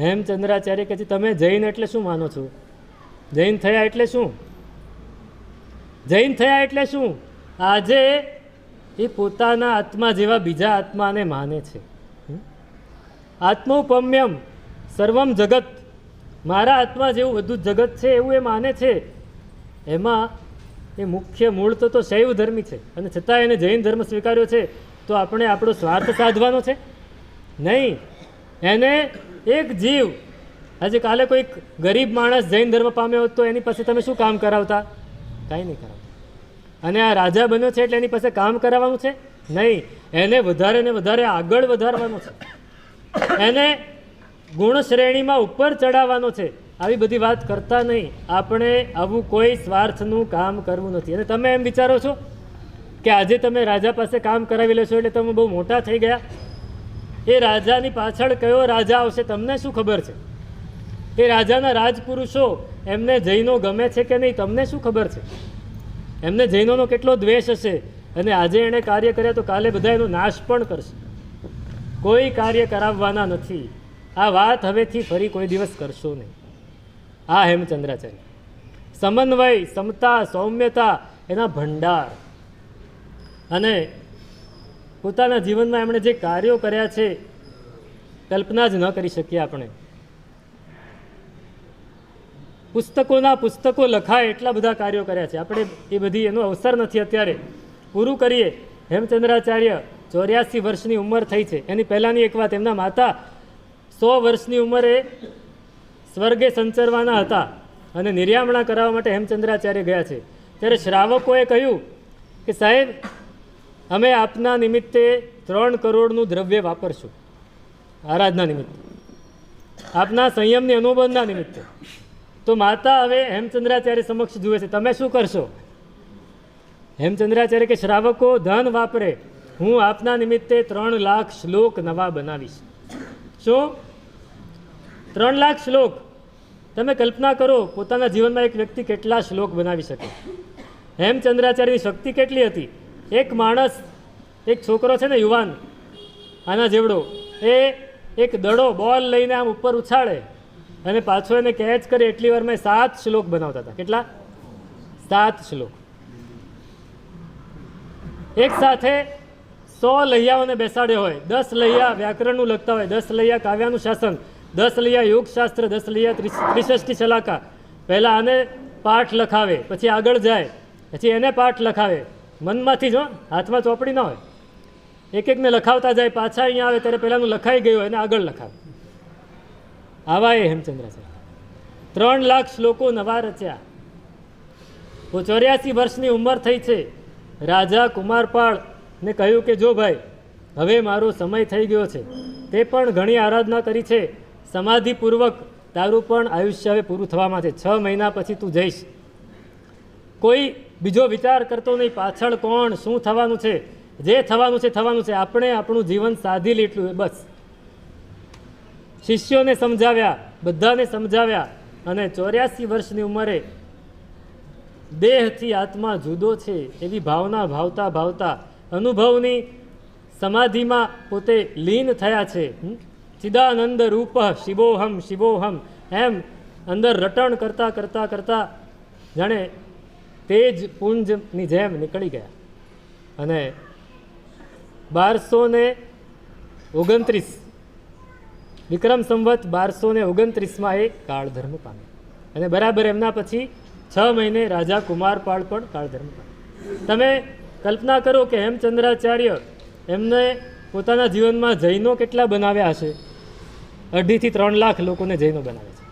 હેમચંદ્રાચાર્ય કહે છે, તમે જૈન એટલે શું માનો છો? જૈન થયા એટલે શું? જૈન થયા એટલે શું? આજે એ પોતાના આત્મા જેવા બીજા આત્માને માને છે. આત્મૌપમ્યમ સર્વમ જગત, મારા આત્મા જેવું બધું જગત છે એવું એ માને છે. એમાં એ મુખ્ય મૂળ તો શૈવ ધર્મી છે, અને છતાં એને જૈન ધર્મ સ્વીકાર્યો છે. તો આપણે આપણો સ્વાર્થ સાધવાનો છે? નહીં. એને એક જીવ, આજે કાલે કોઈક ગરીબ માણસ જૈન ધર્મ પામ્યો હોત તો એની પાસે તમે શું કામ કરાવતા? કાંઈ નહીં કરાવતા. અને આ રાજા બન્યો છે એટલે એની પાસે કામ કરાવવાનું છે? નહીં. એને વધારે ને વધારે આગળ વધારવાનો છે, એને ગુણ શ્રેણીમાં ઉપર ચડાવવાનો છે. આવી બધી વાત કરતા નહીં. આપણે આવું કોઈ સ્વાર્થનું કામ કરવું નથી. અને તમે એમ વિચારો છો કે આજે તમે રાજા પાસે કામ કરાવી લેશો એટલે તમે બહુ મોટા થઈ ગયા. એ રાજાની પાછળ કયો રાજા આવશે તમને શું ખબર છે? એ રાજાના રાજપુરુષો એમને જૈનો ગમે છે કે નહીં તમને શું ખબર છે? એમને જૈનોનો કેટલો દ્વેષ હશે, અને આજે એણે કાર્ય કર્યા તો કાલે બધા એનો નાશ પણ કરશે. કોઈ કાર્ય કરાવવાના નથી. આ વાત હવેથી ફરી કોઈ દિવસ કરશો નહીં. આ હેમચંદ્રાચાર્ય સમન્વય, સમતા, સૌમ્યતા એના ભંડાર. અને પોતાના જીવનમાં એમણે જે કાર્યો કર્યા છે કલ્પના જ ન કરી શકીએ આપણે. પુસ્તકોના પુસ્તકો લખાય એટલા બધા કાર્યો કર્યા છે. આપણે એ બધી એનો અવસર નથી અત્યારે. પૂરું કરીએ. હેમચંદ્રાચાર્ય 84 વર્ષની ઉંમર થઈ છે. એની પહેલાંની એક વાત, એમના માતા 100 વર્ષની ઉંમરે સ્વર્ગે સંચરવાના હતા અને નિર્યામણા કરાવવા માટે હેમચંદ્રાચાર્ય ગયા છે. ત્યારે શ્રાવકોએ કહ્યું કે સાહેબ, અમે આપના નિમિત્તે 3 કરોડનું દ્રવ્ય વાપરશું આરાધના નિમિત્તે, આપના સંયમની અનુબંધના નિમિત્તે. તો માતા હવે હેમચંદ્રાચાર્ય સમક્ષ જુએ છે, તમે શું કરશો? હેમચંદ્રાચાર્ય કે શ્રાવકો ધન વાપરે, હું આપના નિમિત્તે 3 લાખ શ્લોક નવા બનાવીશ. શું? 3 લાખ શ્લોક? તમે કલ્પના કરો પોતાના જીવનમાં એક વ્યક્તિ કેટલા શ્લોક બનાવી શકે. હેમચંદ્રાચાર્યની શક્તિ કેટલી હતી. એક માણસ, એક છોકરો છે ને યુવાન આના જેવડો, એ એક દડો બોલ લઈને આમ ઉપર ઉછાળે અને પાછો એને કેચ કરે એટલી વારમાં 7 શ્લોક બનાવતા હતા. કેટલા? 7 શ્લોક. એક સાથે 100 લૈયાઓને બેસાડ્યો હોય, 10 લૈયા વ્યાકરણનું લખતા હોય, 10 લૈયા કાવ્યાનું શાસન, 10 લૈયા યોગશાસ્ત્ર, 10 લૈયા ત્રિષષ્ટિ શલાકા. પહેલાં આને પાઠ લખાવે, પછી આગળ જાય, પછી એને પાઠ લખાવે મનમાંથી જ, હાથમાં ચોપડી ના હોય. એક એકને લખાવતા જાય, પાછા અહીંયા આવે ત્યારે પહેલાંનું લખાઈ ગયું એને આગળ લખાવે. આવા એ હેમચંદ્રાચાર્ય 3 લાખ શ્લોકો નવા રચ્યા. 84 વર્ષની ઉંમર થઈ છે. રાજા કુમારપાળને કહ્યું કે જો ભાઈ, હવે મારો સમય થઈ ગયો છે, તે પણ ઘણી આરાધના કરી છે, સમાધિપૂર્વક તારું પણ આયુષ્ય હવે પૂરું થવામાં છે, 6 મહિના પછી તું જઈશ. કોઈ બીજો વિચાર કરતો નહીં, પાછળ કોણ શું થવાનું છે, જે થવાનું છે થવાનું છે, આપણે આપણું જીવન સાધી લીધું બસ. શિષ્યોને સમજાવ્યા, બધાને સમજાવ્યા, અને 84 વર્ષની ઉંમરે દેહથી આત્મા જુદો છે એવી ભાવના ભાવતા ભાવતા અનુભવની સમાધિમાં પોતે લીન થયા છે. ચિદાનંદ રૂપ શિવોહમ શિવોહમ એમ અંદર રટણ કરતાં કરતાં કરતાં જાણે તેજ પુંજની જેમ નીકળી ગયા. અને 1229 વિક્રમ સંવત 1229માં એ કાળધર્મ પામ્યા. અને બરાબર એમના પછી 6 મહિને રાજા કુમારપાળ પણ કાળધર્મ પામ્યા. તમે કલ્પના કરો કે હેમચંદ્રાચાર્ય એમને પોતાના જીવનમાં જૈનો કેટલા બનાવ્યા હશે? 2.5 થી 3 લાખ લોકોને જૈનો બનાવે છે.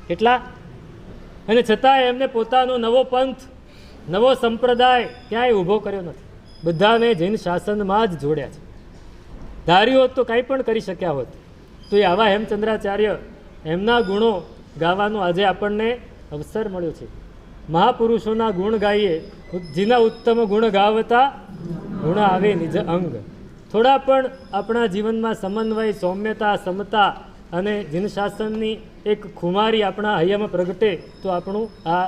કેટલા? અને છતાં એમને પોતાનો નવો પંથ, નવો સંપ્રદાય ક્યાંય ઊભો કર્યો નથી. બધાને જૈન શાસનમાં જ જોડ્યા છે. ધાર્યું હોત તો કંઈ પણ કરી શક્યા હોત. તો એ આવા હેમચંદ્રાચાર્ય, એમના ગુણો ગાવાનો આજે આપણને અવસર મળ્યો છે. મહાપુરુષોના ગુણ ગાઈએ, જેના ઉત્તમ ગુણ ગાવતા ગુણ આવે નિજ અંગ. થોડા પણ આપણા જીવનમાં સમન્વય, સૌમ્યતા, સમતા અને જીન શાસનની એક ખુમારી આપણા હૈયામાં પ્રગટે તો આપણું આ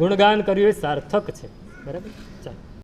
ગુણગાન કર્યું એ સાર્થક છે. બરાબર? ચાલો.